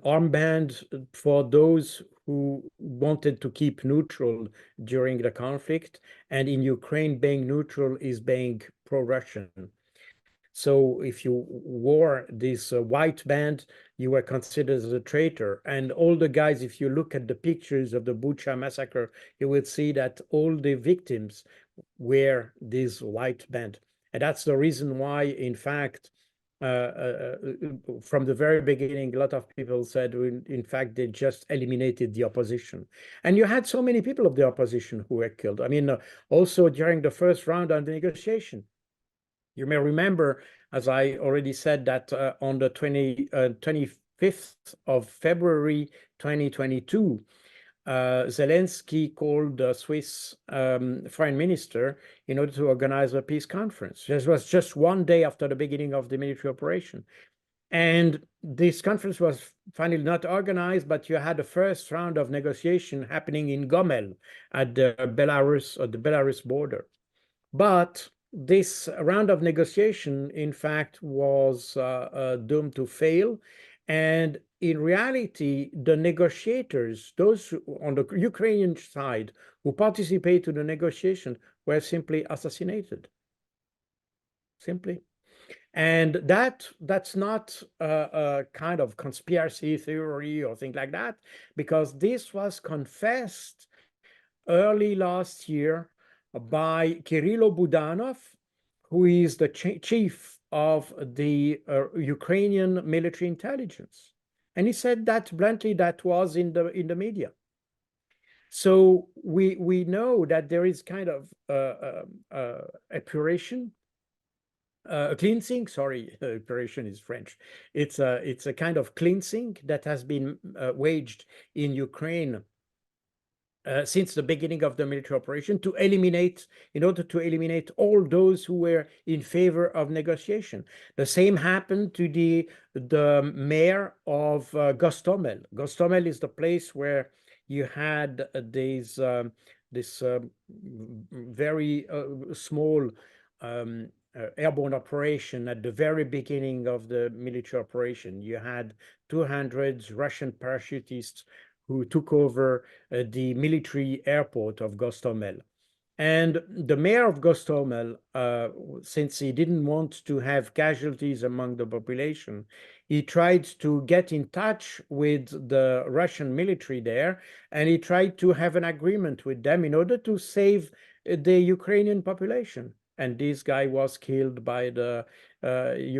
armband for those who wanted to keep neutral during the conflict, and in Ukraine, being neutral is being pro-Russian. So if you wore this white band, you were considered as a traitor. And all the guys, if you look at the pictures of the Bucha massacre, you will see that all the victims wear this white band. And that's the reason why, in fact, from the very beginning, a lot of people said, in fact, they just eliminated the opposition. And you had so many people of the opposition who were killed. I mean, also during the first round of the negotiation, you may remember, as I already said, that on the 25th of February 2022, Zelensky called the Swiss foreign minister in order to organize a peace conference. This was just one day after the beginning of the military operation. And this conference was finally not organized, but you had the first round of negotiation happening in Gomel at the Belarus border. But this round of negotiation, in fact, was doomed to fail. And in reality, the negotiators, those on the Ukrainian side who participated to the negotiation, were simply assassinated. Simply. And that's not a kind of conspiracy theory or thing like that, because this was confessed early last year by Kirilo Budanov, who is the chief of the Ukrainian military intelligence. And he said that bluntly, that was in the media. So we know that there is kind of epuration, cleansing. Sorry, epuration is French. It's a kind of cleansing that has been waged in Ukraine since the beginning of the military operation in order to eliminate all those who were in favor of negotiation. The same happened to the mayor of Gostomel. Gostomel is the place where you had this very small airborne operation at the very beginning of the military operation. You had 200 Russian parachutists who took over the military airport of Gostomel. And the mayor of Gostomel, since he didn't want to have casualties among the population, he tried to get in touch with the Russian military there, and he tried to have an agreement with them in order to save the Ukrainian population. And this guy was killed by the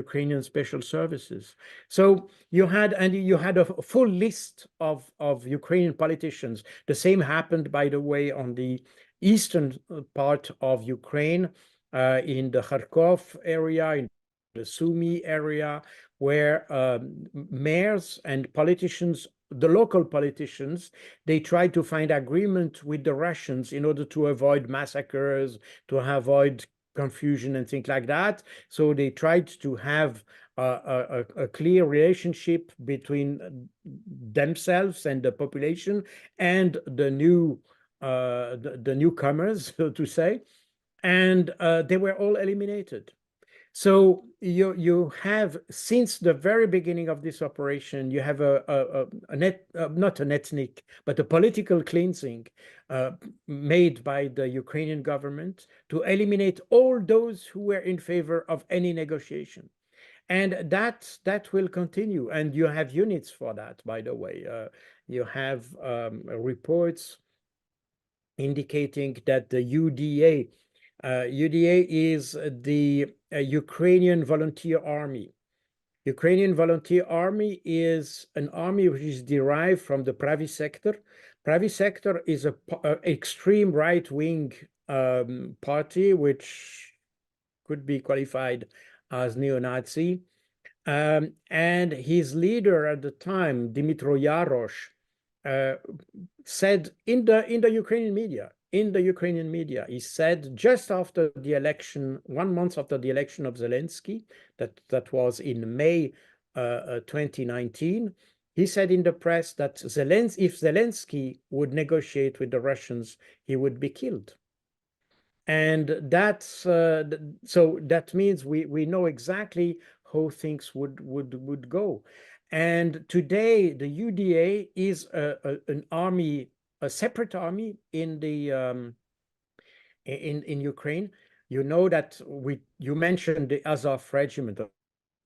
Ukrainian special services. So you had a full list of Ukrainian politicians. The same happened, by the way, on the eastern part of Ukraine, in the Kharkov area, in the Sumy area, where mayors and politicians, the local politicians, they tried to find agreement with the Russians in order to avoid massacres, to avoid confusion and things like that. So they tried to have a clear relationship between themselves and the population and the newcomers, so to say, and they were all eliminated. So you have, since the very beginning of this operation, you have not an ethnic, but a political cleansing made by the Ukrainian government to eliminate all those who were in favor of any negotiation. And that will continue. And you have units for that, by the way. You have reports indicating that the UDA is the Ukrainian Volunteer Army. Ukrainian Volunteer Army is an army which is derived from the Pravi sector. Pravi sector is a extreme right-wing party which could be qualified as neo-Nazi. And his leader at the time, Dmytro Yarosh, said in the Ukrainian media, he said just after the election, 1 month after the election of Zelensky, that was in May 2019, he said in the press that if Zelensky would negotiate with the Russians, he would be killed. And that's so that means we know exactly how things would go. And today the UDA is an army, a separate army in the in Ukraine. You know that you mentioned the Azov regiment,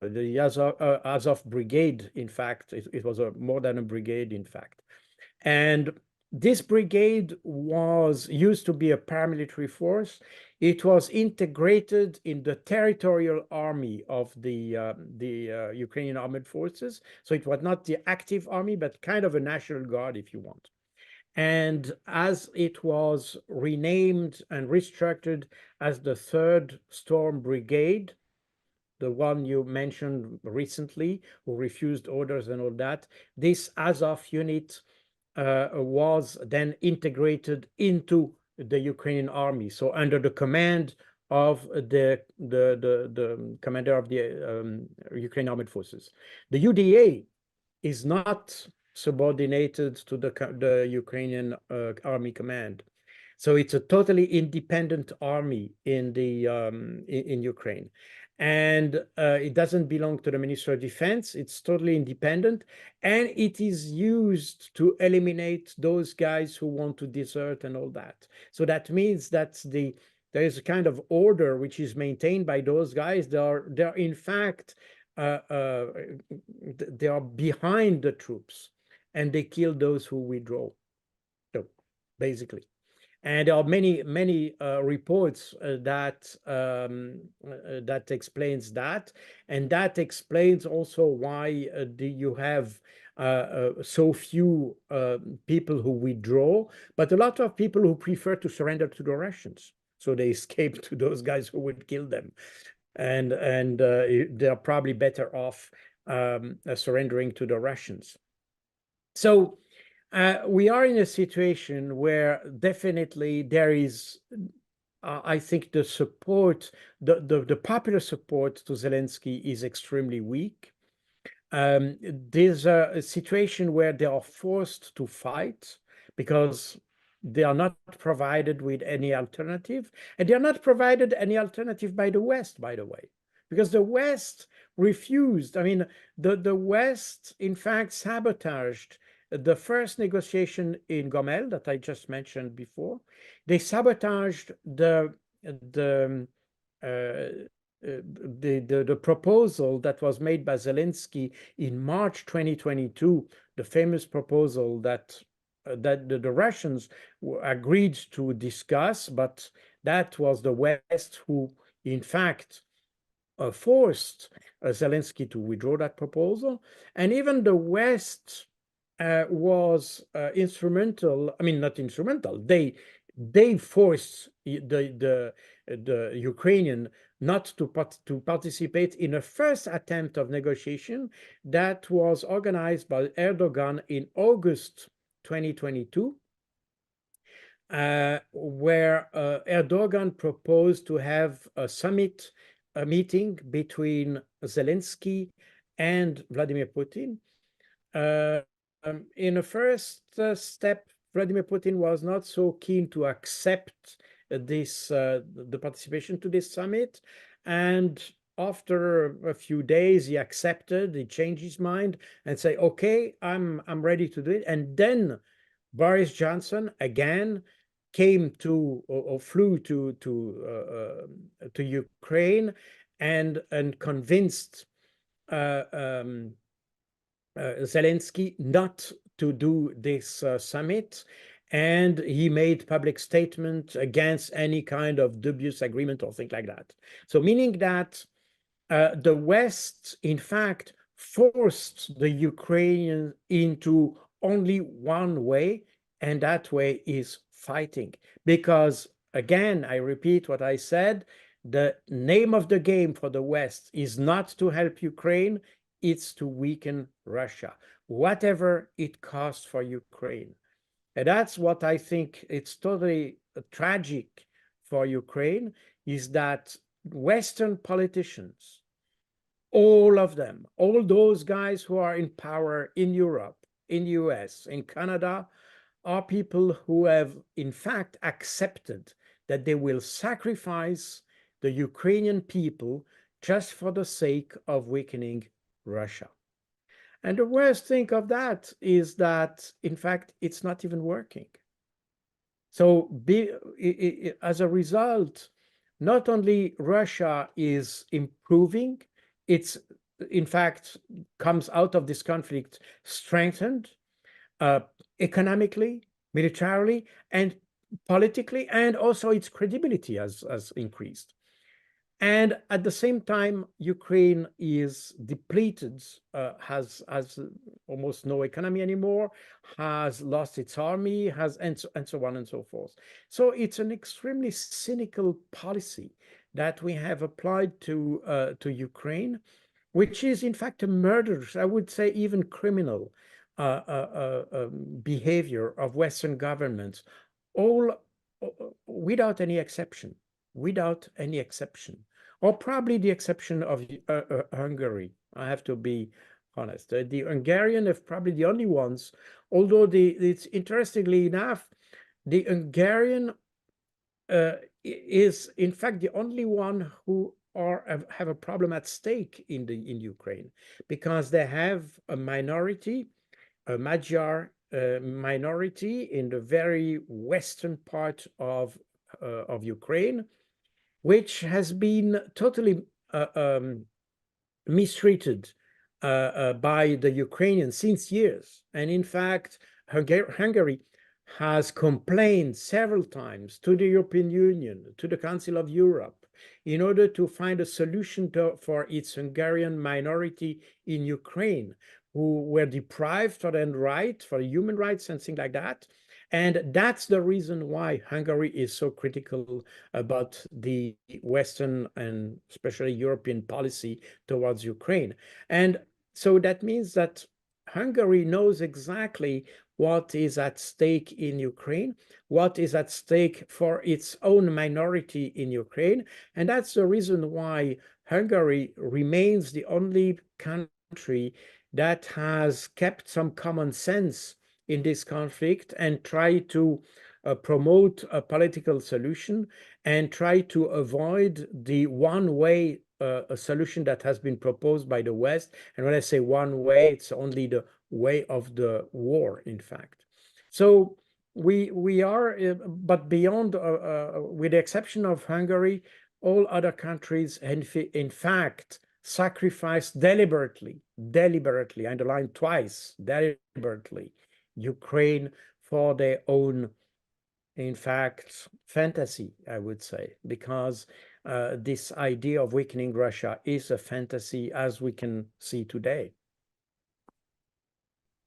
the Azov brigade. In fact, it was more than a brigade, in fact. And this brigade was used to be a paramilitary force. It was integrated in the territorial army of the Ukrainian armed forces. So it was not the active army, but kind of a national guard, if you want. And as it was renamed and restructured as the 3rd Storm Brigade, the one you mentioned recently, who refused orders and all that, this Azov unit was then integrated into the Ukrainian army. So under the command of the commander of the Ukrainian armed forces. The UDA is not subordinated to the Ukrainian army command. So it's a totally independent army in the in Ukraine. And it doesn't belong to the Ministry of Defense. It's totally independent. And it is used to eliminate those guys who want to desert and all that. So that means that there is a kind of order which is maintained by those guys. They're in fact, they are behind the troops, and they kill those who withdraw. So basically. And there are many reports that explains that, and that explains also why you have so few people who withdraw, but a lot of people who prefer to surrender to the Russians. So they escape to those guys who would kill them, and they're probably better off surrendering to the Russians. So we are in a situation where definitely there is, I think, the support, the popular support to Zelensky is extremely weak. There's a situation where they are forced to fight because they are not provided with any alternative, and they are not provided any alternative by the West, by the way, because the West refused. I mean, the West, in fact, sabotaged the first negotiation in Gomel that I just mentioned before. They sabotaged the proposal that was made by Zelensky in March 2022, the famous proposal that the Russians agreed to discuss, but that was the West who, in fact, forced Zelensky to withdraw that proposal. And even the West was instrumental. I mean, not instrumental. They forced the Ukrainian not to participate in a first attempt of negotiation that was organized by Erdogan in August 2022, where Erdogan proposed to have a meeting between Zelensky and Vladimir Putin. In a first step, Vladimir Putin was not so keen to accept the participation to this summit, and after a few days, he accepted, he changed his mind and say, okay, I'm ready to do it. And then Boris Johnson again came to or flew to Ukraine and convinced Zelensky not to do this summit, and he made public statement against any kind of dubious agreement or thing like that. So meaning that the West, in fact, forced the Ukrainians into only one way, and that way is fighting. Because, again, I repeat what I said, the name of the game for the West is not to help Ukraine, it's to weaken Russia, whatever it costs for Ukraine. And that's what I think it's totally tragic for Ukraine, is that Western politicians, all of them, all those guys who are in power in Europe, in the US, in Canada, are people who have in fact accepted that they will sacrifice the Ukrainian people just for the sake of weakening Russia. And the worst thing of that is that, in fact, it's not even working. So as a result, not only Russia is improving, it's in fact comes out of this conflict strengthened economically, militarily, and politically, and also its credibility has increased. And at the same time, Ukraine is depleted, has almost no economy anymore, has lost its army, and so on and so forth. So it's an extremely cynical policy that we have applied to Ukraine, which is in fact a murderous, I would say even criminal behavior of Western governments, all without any exception. Without any exception, or probably the exception of Hungary. I have to be honest. The Hungarian are probably the only ones, although it's interestingly enough, the Hungarian is in fact the only one who have a problem at stake in Ukraine, because they have a minority, a Magyar minority in the very western part of Ukraine, which has been totally mistreated by the Ukrainians since years. And in fact, Hungary has complained several times to the European Union, to the Council of Europe, in order to find a solution for its Hungarian minority in Ukraine, who were deprived for their right, for human rights and things like that. And that's the reason why Hungary is so critical about the Western and especially European policy towards Ukraine. And so that means that Hungary knows exactly what is at stake in Ukraine, what is at stake for its own minority in Ukraine. And that's the reason why Hungary remains the only country that has kept some common sense in this conflict and try to promote a political solution and try to avoid the one-way solution that has been proposed by the West. And when I say one way, it's only the way of the war, in fact. So we are, but beyond, with the exception of Hungary, all other countries, in fact, sacrificed deliberately, I underline twice, deliberately, Ukraine for their own, in fact, fantasy, I would say, because this idea of weakening Russia is a fantasy, as we can see today.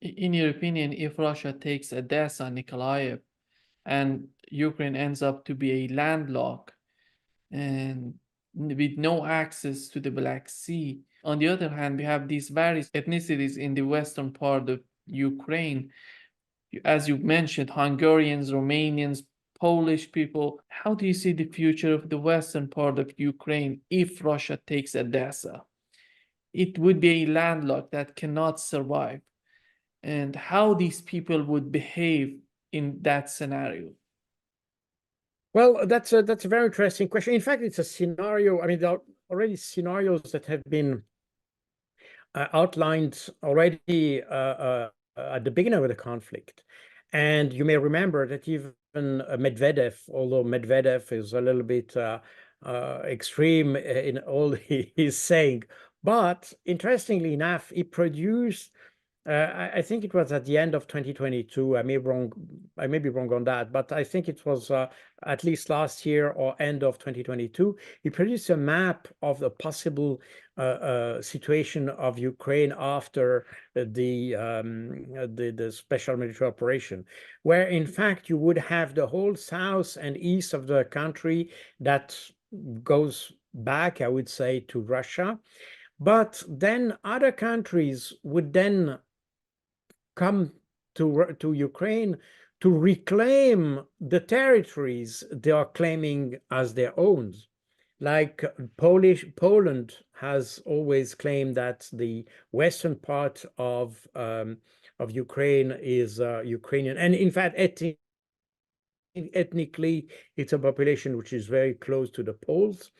In your opinion, if Russia takes Odessa, Nikolaev, and Ukraine ends up to be a landlocked and with no access to the Black Sea, on the other hand, we have these various ethnicities in the western part of Ukraine, as you mentioned, Hungarians, Romanians, Polish people. How do you see the future of the western part of Ukraine if Russia takes Odessa? It would be a landlocked that cannot survive. And how these people would behave in that scenario? Well, that's a very interesting question. In fact, it's a scenario. I mean, already scenarios that have been outlined already at the beginning of the conflict. And you may remember that even Medvedev, although Medvedev is a little bit extreme in all he's saying, but interestingly enough, he produced I think it was at the end of 2022. I may be wrong on that, but I think it was at least last year or end of 2022. He produced a map of the possible situation of Ukraine after the special military operation, where in fact you would have the whole south and east of the country that goes back, I would say, to Russia. But then other countries would then come to Ukraine to reclaim the territories they are claiming as their own. Like Poland has always claimed that the western part of Ukraine is Ukrainian, and in fact, ethnically, it's a population which is very close to the Poles.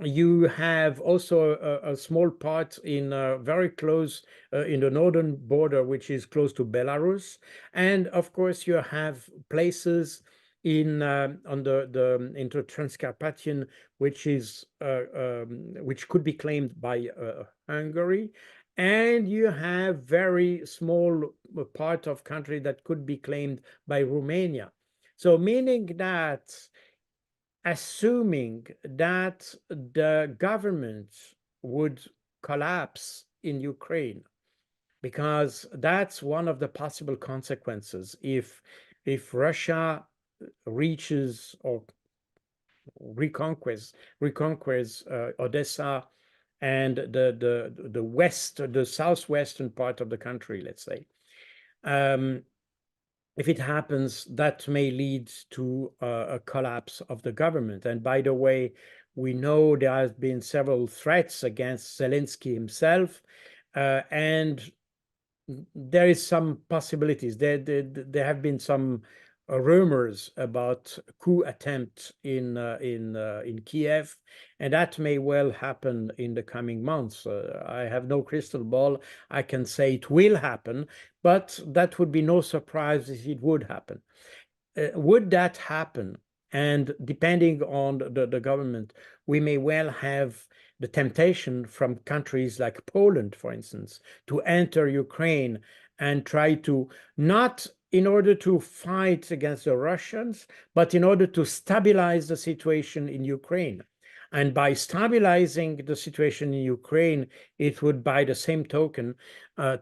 You have also a small part in very close in the northern border, which is close to Belarus, and of course you have places in on the into Transcarpathian, which is which could be claimed by Hungary, and you have very small part of country that could be claimed by Romania. So meaning that, assuming that the government would collapse in Ukraine, because that's one of the possible consequences if Russia reaches or reconquers Odessa and the west, the southwestern part of the country, let's say. If it happens, that may lead to a collapse of the government. And by the way, we know there have been several threats against Zelensky himself, and there is some possibilities. There have been some rumors about coup attempt in Kiev, and that may well happen in the coming months. I have no crystal ball. I can say it will happen, but that would be no surprise if it would happen. Would that happen? And depending on the government, we may well have the temptation from countries like Poland, for instance, to enter Ukraine and try to, not in order to fight against the Russians, but in order to stabilize the situation in Ukraine. And by stabilizing the situation in Ukraine, it would, by the same token,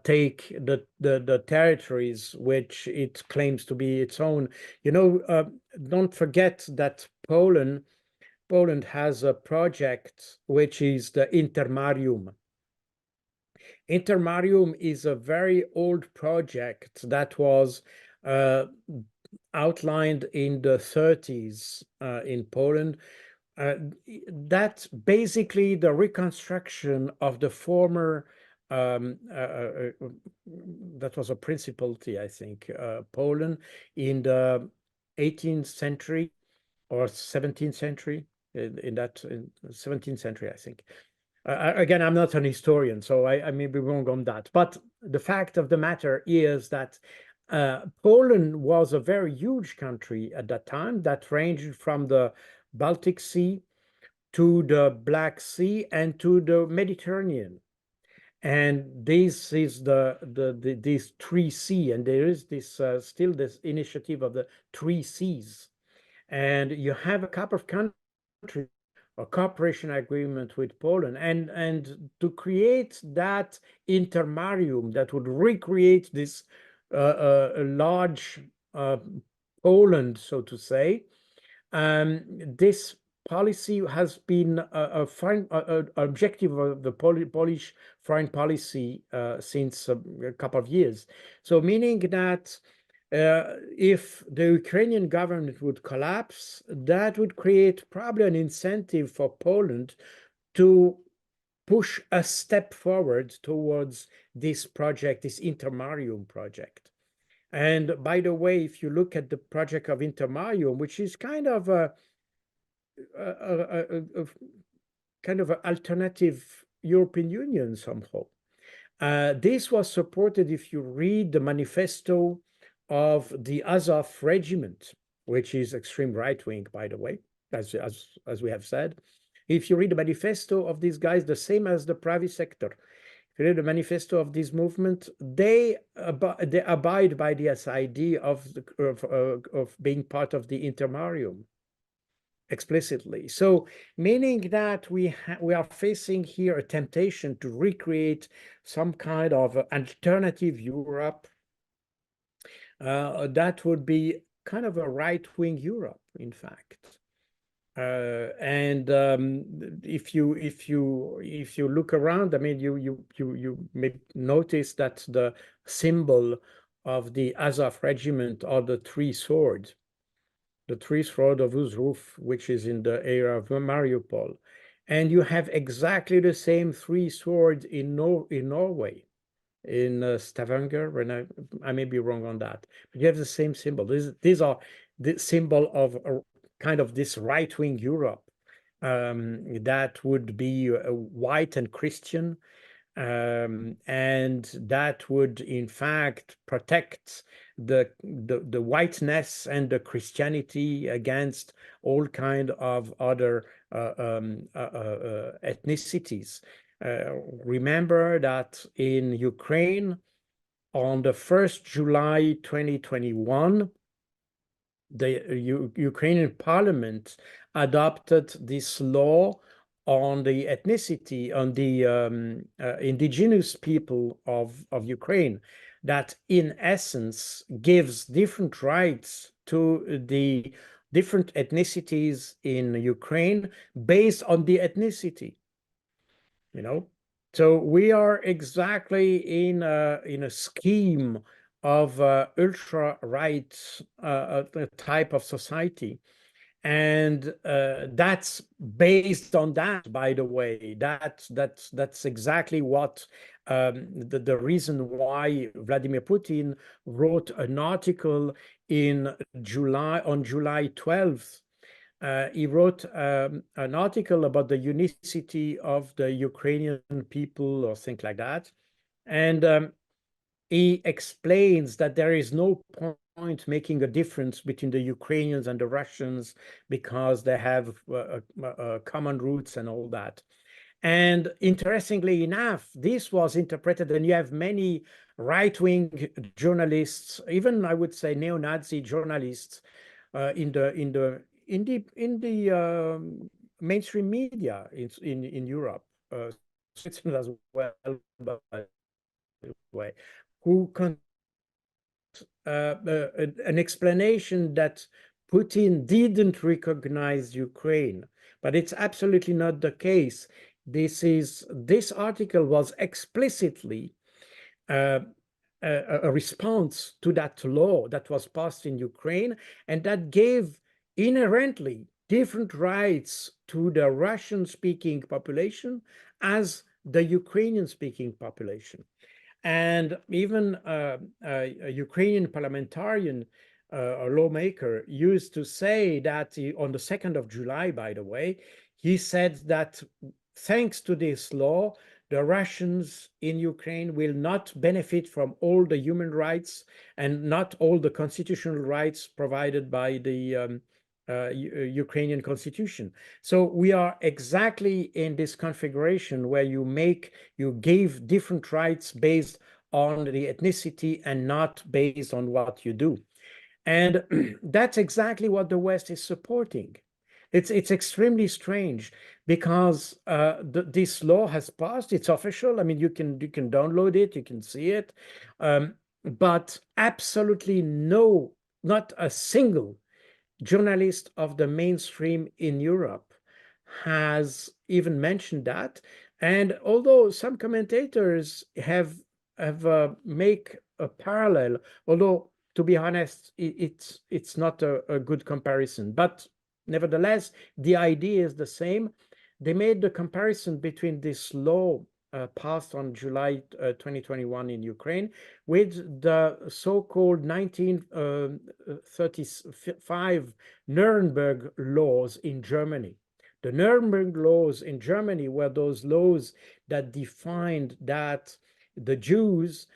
take the territories which it claims to be its own. You know, don't forget that Poland has a project which is the Intermarium. Intermarium is a very old project that was outlined in the 30s in Poland. That's basically the reconstruction of the former, that was a principality, I think, Poland in the 18th century or 17th century, in 17th century, I think. Again, I'm not an historian, so I may be wrong on that. But the fact of the matter is that Poland was a very huge country at that time that ranged from the Baltic Sea to the Black Sea and to the Mediterranean. And this is these three seas, and there is this still this initiative of the three seas. And you have a couple of countries, a cooperation agreement with Poland, and to create that intermarium that would recreate this large Poland, so to say. This policy has been a foreign objective of the Polish foreign policy since a couple of years. So meaning that if the Ukrainian government would collapse, that would create probably an incentive for Poland to push a step forward towards this project, this Intermarium project. And by the way, if you look at the project of Intermarium, which is kind of a kind of an alternative European Union somehow. This was supported, if you read the manifesto of the Azov regiment, which is extreme right-wing, by the way, as we have said. If you read the manifesto of these guys, the same as the private sector, if you read the manifesto of this movement, they abide by this idea of being part of the intermarium explicitly. So meaning that we are facing here a temptation to recreate some kind of alternative Europe that would be kind of a right-wing Europe, in fact. And if you look around, I mean, you may notice that the symbol of the Azov regiment are the three swords. The three swords of Uzruf, which is in the area of Mariupol. And you have exactly the same three swords in Norway, in Stavanger, and I may be wrong on that, but you have the same symbol. These are the symbol of a kind of this right-wing Europe that would be white and Christian, and that would in fact protect the whiteness and the Christianity against all kind of other ethnicities. Remember that in Ukraine, on the 1st July 2021, the Ukrainian parliament adopted this law on the ethnicity, on the indigenous people of Ukraine, that in essence gives different rights to the different ethnicities in Ukraine based on the ethnicity, you know. So we are exactly in a scheme of ultra-right type of society. And that's based on that, by the way. That's exactly what the reason why Vladimir Putin wrote an article on July 12th. He wrote an article about the unicity of the Ukrainian people or things like that. And he explains that there is no point making a difference between the Ukrainians and the Russians because they have common roots and all that. And interestingly enough, this was interpreted, and you have many right-wing journalists, even I would say neo-Nazi journalists, in the mainstream media in Europe, Switzerland as well, by the way, who an explanation that Putin didn't recognize Ukraine, but it's absolutely not the case. This article was explicitly a response to that law that was passed in Ukraine, and that gave inherently different rights to the Russian-speaking population as the Ukrainian-speaking population. And even a Ukrainian parliamentarian, a lawmaker, used to say that on the 2nd of July, by the way, he said that thanks to this law, the Russians in Ukraine will not benefit from all the human rights and not all the constitutional rights provided by the Ukrainian constitution. So we are exactly in this configuration where you give different rights based on the ethnicity and not based on what you do. And that's exactly what the West is supporting. It's extremely strange because this law has passed. It's official. I mean, you can download it, you can see it, but absolutely not a single journalist of the mainstream in Europe has even mentioned that. And although some commentators have make a parallel, although to be honest, it's not a good comparison, but nevertheless, the idea is the same. They made the comparison between this law passed on July 2021 in Ukraine with the so-called 1935 Nuremberg laws in Germany The Nuremberg laws in Germany were those laws that defined that the Jews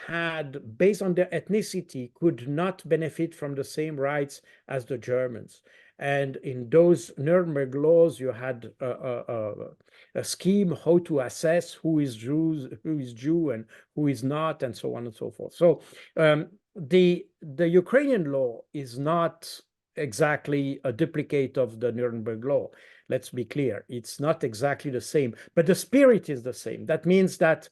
had, based on their ethnicity, could not benefit from the same rights as the Germans. And in those Nuremberg laws, you had a scheme how to assess who is Jew and who is not, and so on and so forth. So the Ukrainian law is not exactly a duplicate of the Nuremberg law. Let's be clear, it's not exactly the same, but the spirit is the same. That means that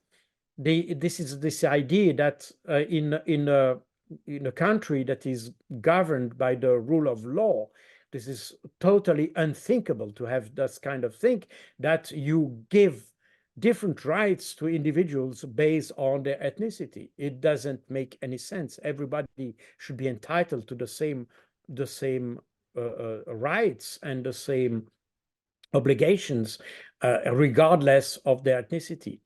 this is this idea that in a country that is governed by the rule of law, this is totally unthinkable to have this kind of thing, that you give different rights to individuals based on their ethnicity. It doesn't make any sense. Everybody should be entitled to the same rights and the same obligations, regardless of their ethnicity.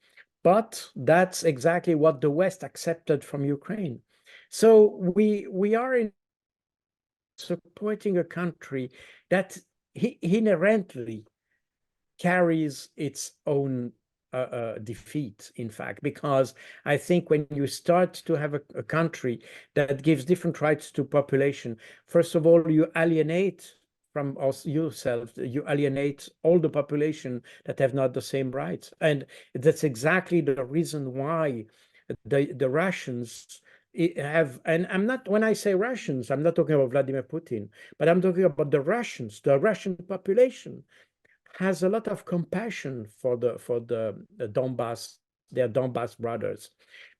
But that's exactly what the West accepted from Ukraine. So we are in supporting a country that inherently carries its own defeat, in fact, because I think when you start to have a country that gives different rights to population, first of all, you alienate from yourself, you alienate all the population that have not the same rights. And that's exactly the reason why the Russians have, and I'm not, when I say Russians, I'm not talking about Vladimir Putin, but I'm talking about the Russians, the Russian population has a lot of compassion for the Donbass, their Donbass brothers,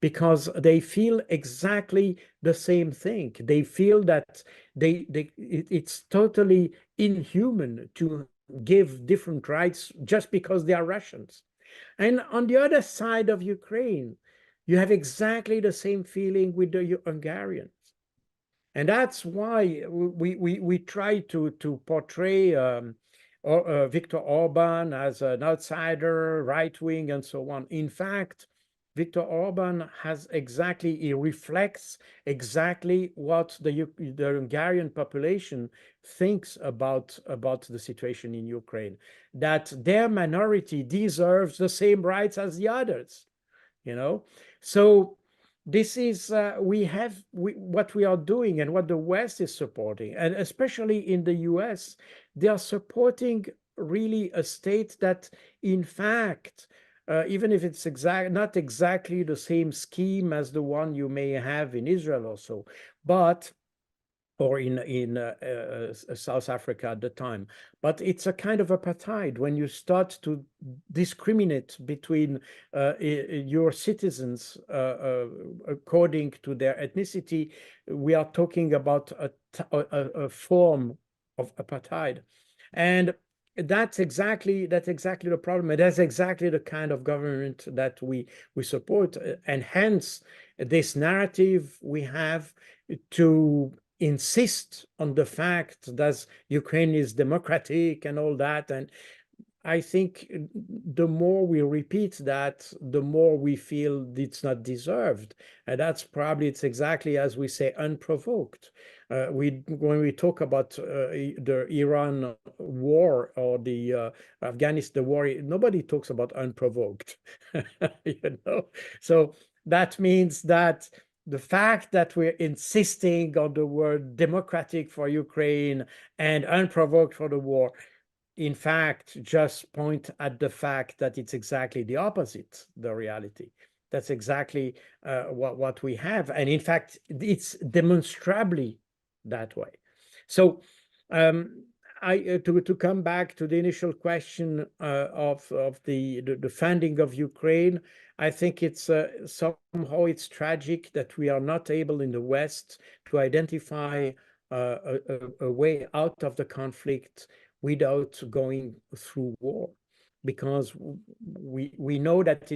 because they feel exactly the same thing. They feel that it's totally inhuman to give different rights just because they are Russians. And on the other side of Ukraine, you have exactly the same feeling with the Hungarians. And that's why we try to portray Viktor Orban as an outsider, right wing, and so on. In fact, Viktor Orban he reflects exactly what the Hungarian population thinks about the situation in Ukraine, that their minority deserves the same rights as the others, you know? So this is what we are doing and what the West is supporting, and especially in the US, they are supporting really a state that, in fact, even if it's not exactly the same scheme as the one you may have in Israel or so, but or in South Africa at the time. But it's a kind of apartheid when you start to discriminate between your citizens according to their ethnicity. We are talking about a form of apartheid, and that's exactly the problem. And that's exactly the kind of government that we support, and hence this narrative we have to insist on the fact that Ukraine is democratic and all that. And I think the more we repeat that, the more we feel it's not deserved. And it's exactly as we say, unprovoked. When we talk about the Iran war or the Afghanistan war, nobody talks about unprovoked, So that means that the fact that we're insisting on the word democratic for Ukraine and unprovoked for the war, in fact, just point at the fact that it's exactly the opposite, the reality. That's exactly what we have. And in fact, it's demonstrably that way. So to come back to the initial question of the funding of Ukraine, I think it's somehow it's tragic that we are not able in the West to identify a way out of the conflict without going through war, because we know that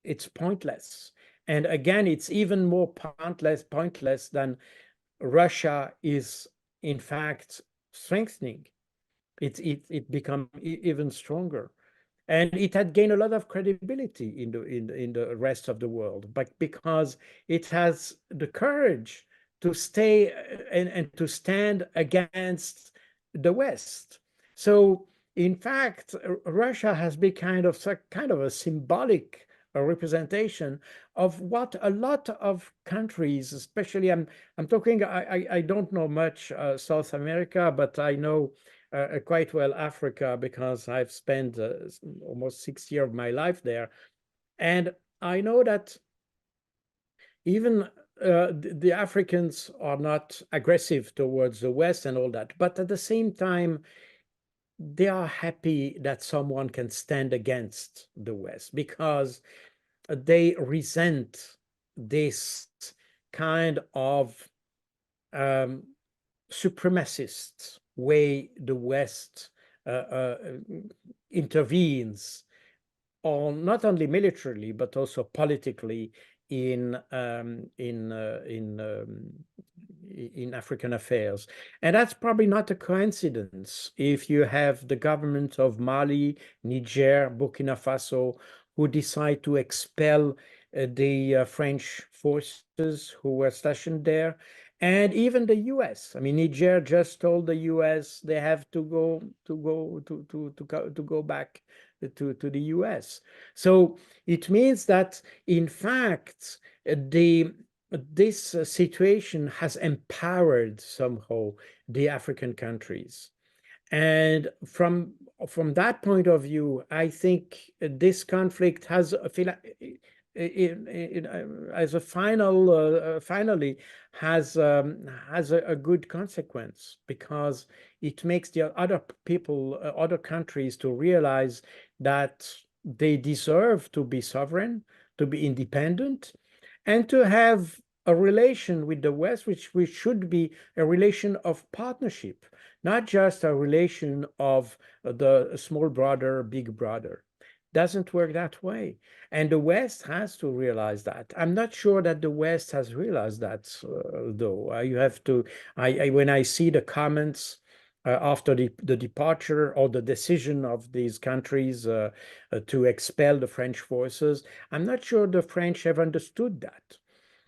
it's pointless. And again, it's even more pointless than Russia is in fact strengthening. It become even stronger, and it had gained a lot of credibility in the rest of the world, but because it has the courage to stay and to stand against the West. So in fact, Russia has been kind of a symbolic representation of what a lot of countries, especially I'm talking, I don't know much South America, but I know quite well Africa because I've spent almost 6 years of my life there. And I know that even the Africans are not aggressive towards the West and all that, but at the same time, they are happy that someone can stand against the West because they resent this kind of um, supremacist way the West intervenes on not only militarily but also politically in African affairs. And that's probably not a coincidence if you have the government of Mali, Niger, Burkina Faso, who decide to expel the French forces who were stationed there, and even the U.S. I mean, Niger just told the U.S. they have to go back to the U.S. So it means that, in fact, this situation has empowered somehow the African countries. And from that point of view, I think this conflict has as a finally has a good consequence, because it makes the other people, other countries, to realize that they deserve to be sovereign, to be independent, and to have a relation with the West, which should be a relation of partnership, not just a relation of the small brother, big brother. Doesn't work that way. And the West has to realize that. I'm not sure that the West has realized that, though. You have to, when I see the comments after the departure or the decision of these countries to expel the French forces, I'm not sure the French have understood that.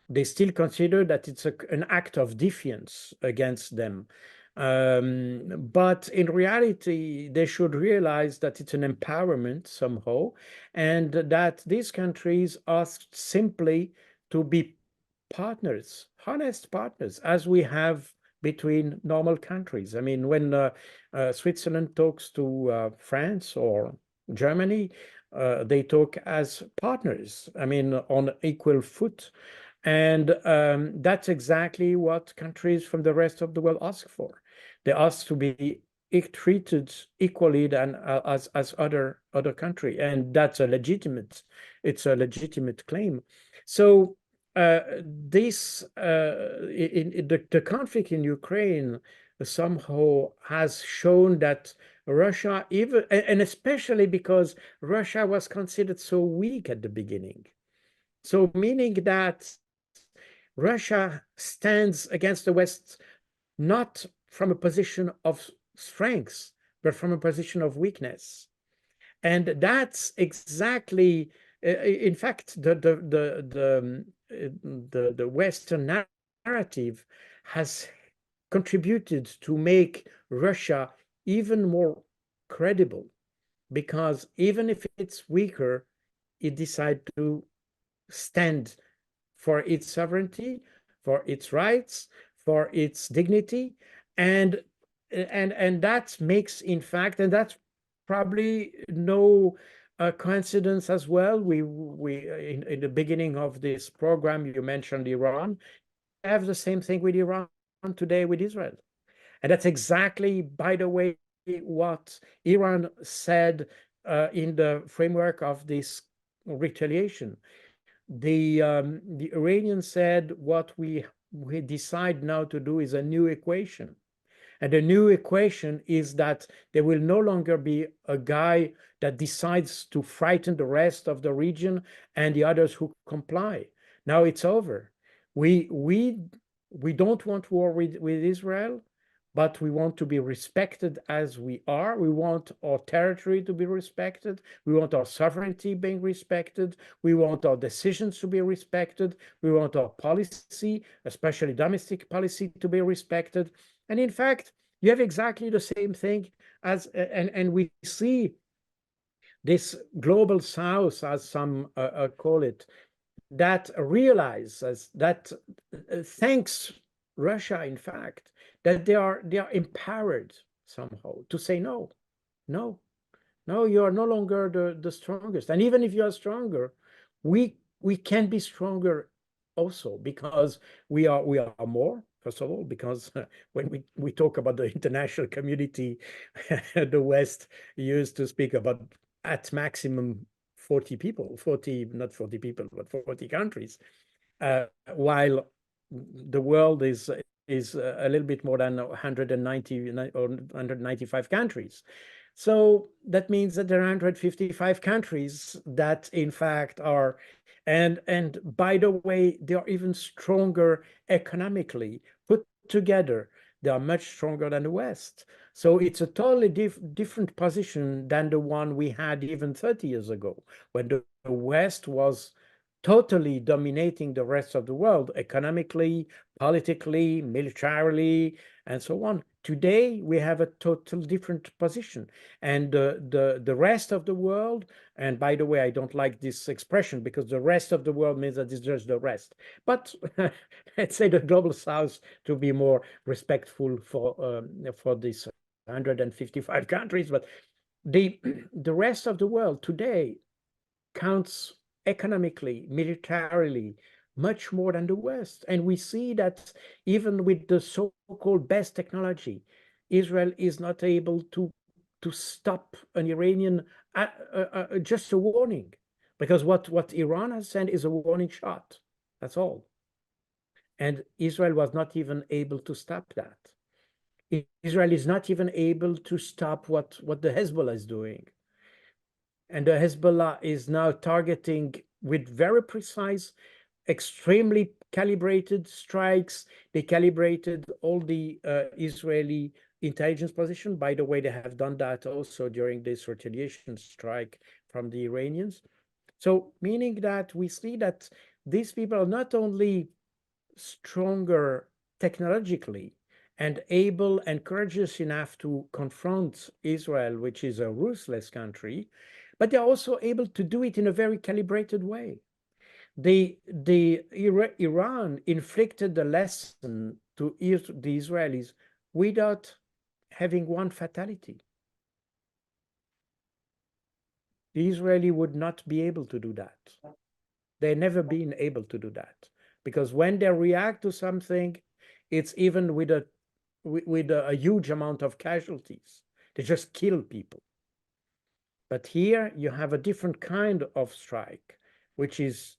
They still consider that it's an act of defiance against them. But in reality, they should realize that it's an empowerment somehow, and that these countries are simply to be partners, honest partners, as we have between normal countries. I mean, when Switzerland talks to France or Germany, they talk as partners, I mean, on equal foot. And that's exactly what countries from the rest of the world ask for. They ask to be treated equally than as other country, and that's it's a legitimate claim. So this the conflict in Ukraine somehow has shown that Russia, even and especially because Russia was considered so weak at the beginning, so meaning that Russia stands against the West not from a position of strength, but from a position of weakness. And that's exactly, in fact, the Western narrative has contributed to make Russia even more credible, because even if it's weaker, it decides to stand for its sovereignty, for its rights, for its dignity, and that makes, in fact, and that's probably no coincidence as well. We in the beginning of this program, you mentioned Iran. We have the same thing with Iran today with Israel, and that's exactly, by the way, what Iran said in the framework of this retaliation. The Iranians said, what we decide now to do is a new equation. And the new equation is that there will no longer be a guy that decides to frighten the rest of the region and the others who comply. Now it's over. We don't want war with Israel, but we want to be respected as we are. We want our territory to be respected. We want our sovereignty being respected. We want our decisions to be respected. We want our policy, especially domestic policy, to be respected. And in fact, You have exactly the same thing as, and we see this global south, as some call it, that realizes that thanks Russia, in fact, that they are empowered somehow to say no, no, no, you are no longer the strongest. And even if you are stronger, we can be stronger also, because we are more, first of all, because when we talk about the international community, the West used to speak about at maximum 40 people, 40, not 40 people, but 40 countries, while the world is a little bit more than 190 or 195 countries. So that means that there are 155 countries that, in fact, are, and by the way, they are even stronger economically. Put together, they are much stronger than the West. So it's a totally different position than the one we had even 30 years ago, when the West was totally dominating the rest of the world economically, politically, militarily, and so on. Today, we have a total different position. And the rest of the world, and by the way, I don't like this expression, because the rest of the world means that it's just the rest. But let's say the global south, to be more respectful for these 155 countries. But the rest of the world today counts economically, militarily, much more than the West. And we see that even with the so-called best technology, Israel is not able to stop an Iranian, just a warning, because what Iran has sent is a warning shot. That's all. And Israel was not even able to stop that. Israel is not even able to stop what the Hezbollah is doing. And the Hezbollah is now targeting with very precise, extremely calibrated strikes. They calibrated all the Israeli intelligence position. By the way, they have done that also during this retaliation strike from the Iranians. So meaning that we see that these people are not only stronger technologically and able and courageous enough to confront Israel, which is a ruthless country, but they're also able to do it in a very calibrated way. Iran inflicted the lesson to the Israelis without having one fatality. The Israeli would not be able to do that. They've never been able to do that, because when they react to something, it's even with a huge amount of casualties. They just kill people. But here you have a different kind of strike, which is,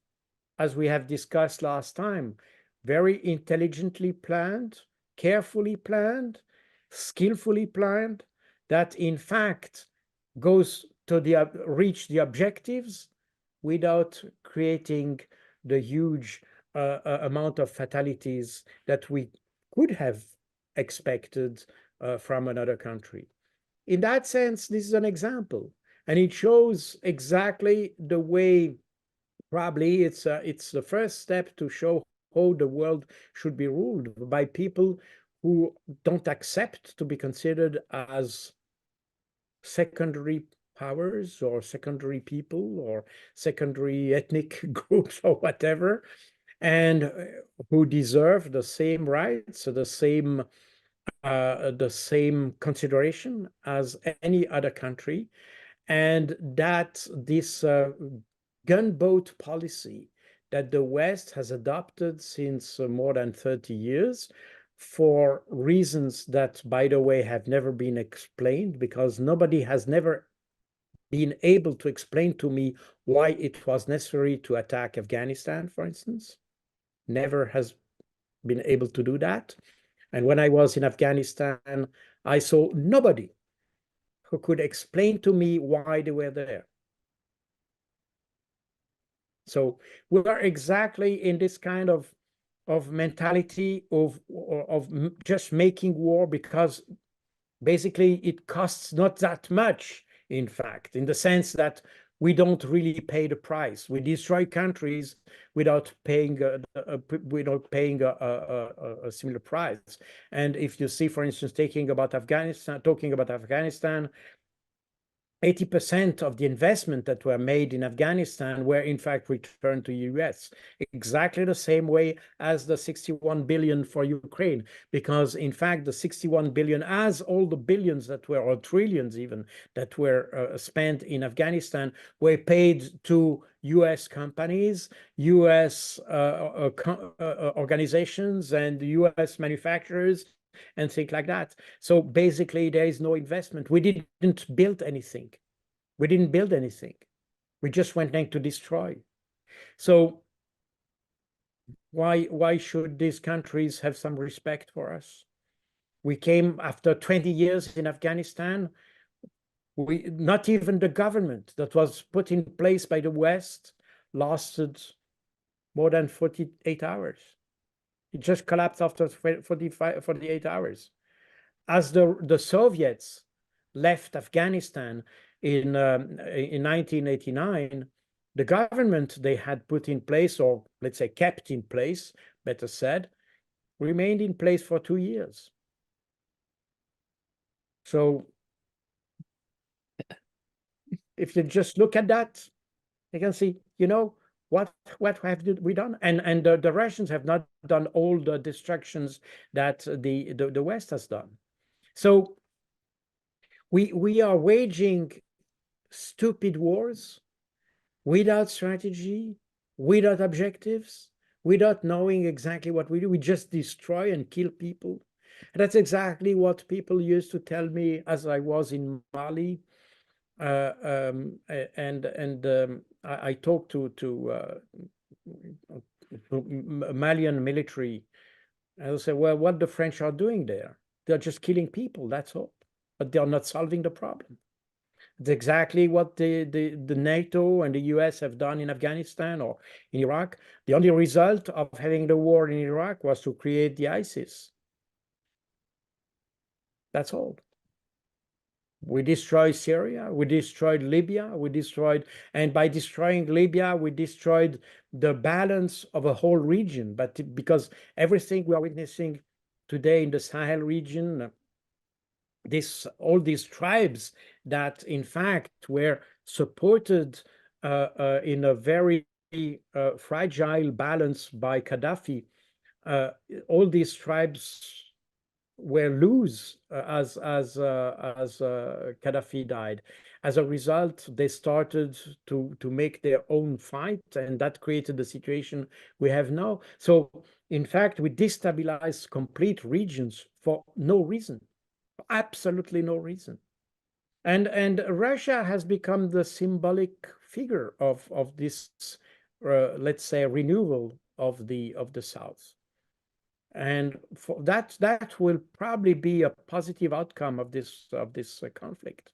as we have discussed last time, very intelligently planned, carefully planned, skillfully planned, that in fact goes to reach the objectives without creating the huge amount of fatalities that we could have expected from another country. In that sense, this is an example, and it shows exactly the way. Probably it's the first step to show how the world should be ruled by people who don't accept to be considered as secondary powers or secondary people or secondary ethnic groups or whatever, and who deserve the same rights, the same consideration as any other country, and that this gunboat policy that the West has adopted since more than 30 years for reasons that, by the way, have never been explained, because nobody has never been able to explain to me why it was necessary to attack Afghanistan, for instance. Never has been able to do that. And when I was in Afghanistan, I saw nobody who could explain to me why they were there. So we are exactly in this kind of mentality of just making war because basically it costs not that much, in fact, in the sense that we don't really pay the price. We destroy countries without paying a similar price. And if you see, for instance, talking about Afghanistan, 80% of the investment that were made in Afghanistan were in fact returned to the US, exactly the same way as the 61 billion for Ukraine, because in fact the 61 billion, as all the billions that were, or trillions even, that were spent in Afghanistan were paid to US companies, US organizations, and US manufacturers, and things like that. So basically, there is no investment. We didn't build anything. We didn't build anything. We just went in to destroy. So why should these countries have some respect for us? We came after 20 years in Afghanistan. Not even the government that was put in place by the West lasted more than 48 hours. It just collapsed after 48 hours. As the Soviets left Afghanistan in 1989, the government they had put in place, or let's say kept in place, better said, remained in place for 2 years. So if you just look at that, you can see, what have we done? And the Russians have not done all the destructions that the West has done. So we are waging stupid wars without strategy, without objectives, without knowing exactly what we do. We just destroy and kill people. And that's exactly what people used to tell me as I was in Mali. I talked to Malian military, and I say, well, what the French are doing there? They're just killing people, that's all. But they're not solving the problem. It's exactly what the NATO and the US have done in Afghanistan or in Iraq. The only result of having the war in Iraq was to create the ISIS. That's all. We destroyed Syria, we destroyed Libya, and by destroying Libya, we destroyed the balance of a whole region. But because everything we are witnessing today in the Sahel region, all these tribes that in fact were supported in a very fragile balance by Gaddafi, all these tribes were loose as Gaddafi died. As a result, they started to make their own fight, and that created the situation we have now. So in fact, we destabilized complete regions for no reason, absolutely no reason. And Russia has become the symbolic figure of this let's say renewal of the South. And for that will probably be a positive outcome of this conflict.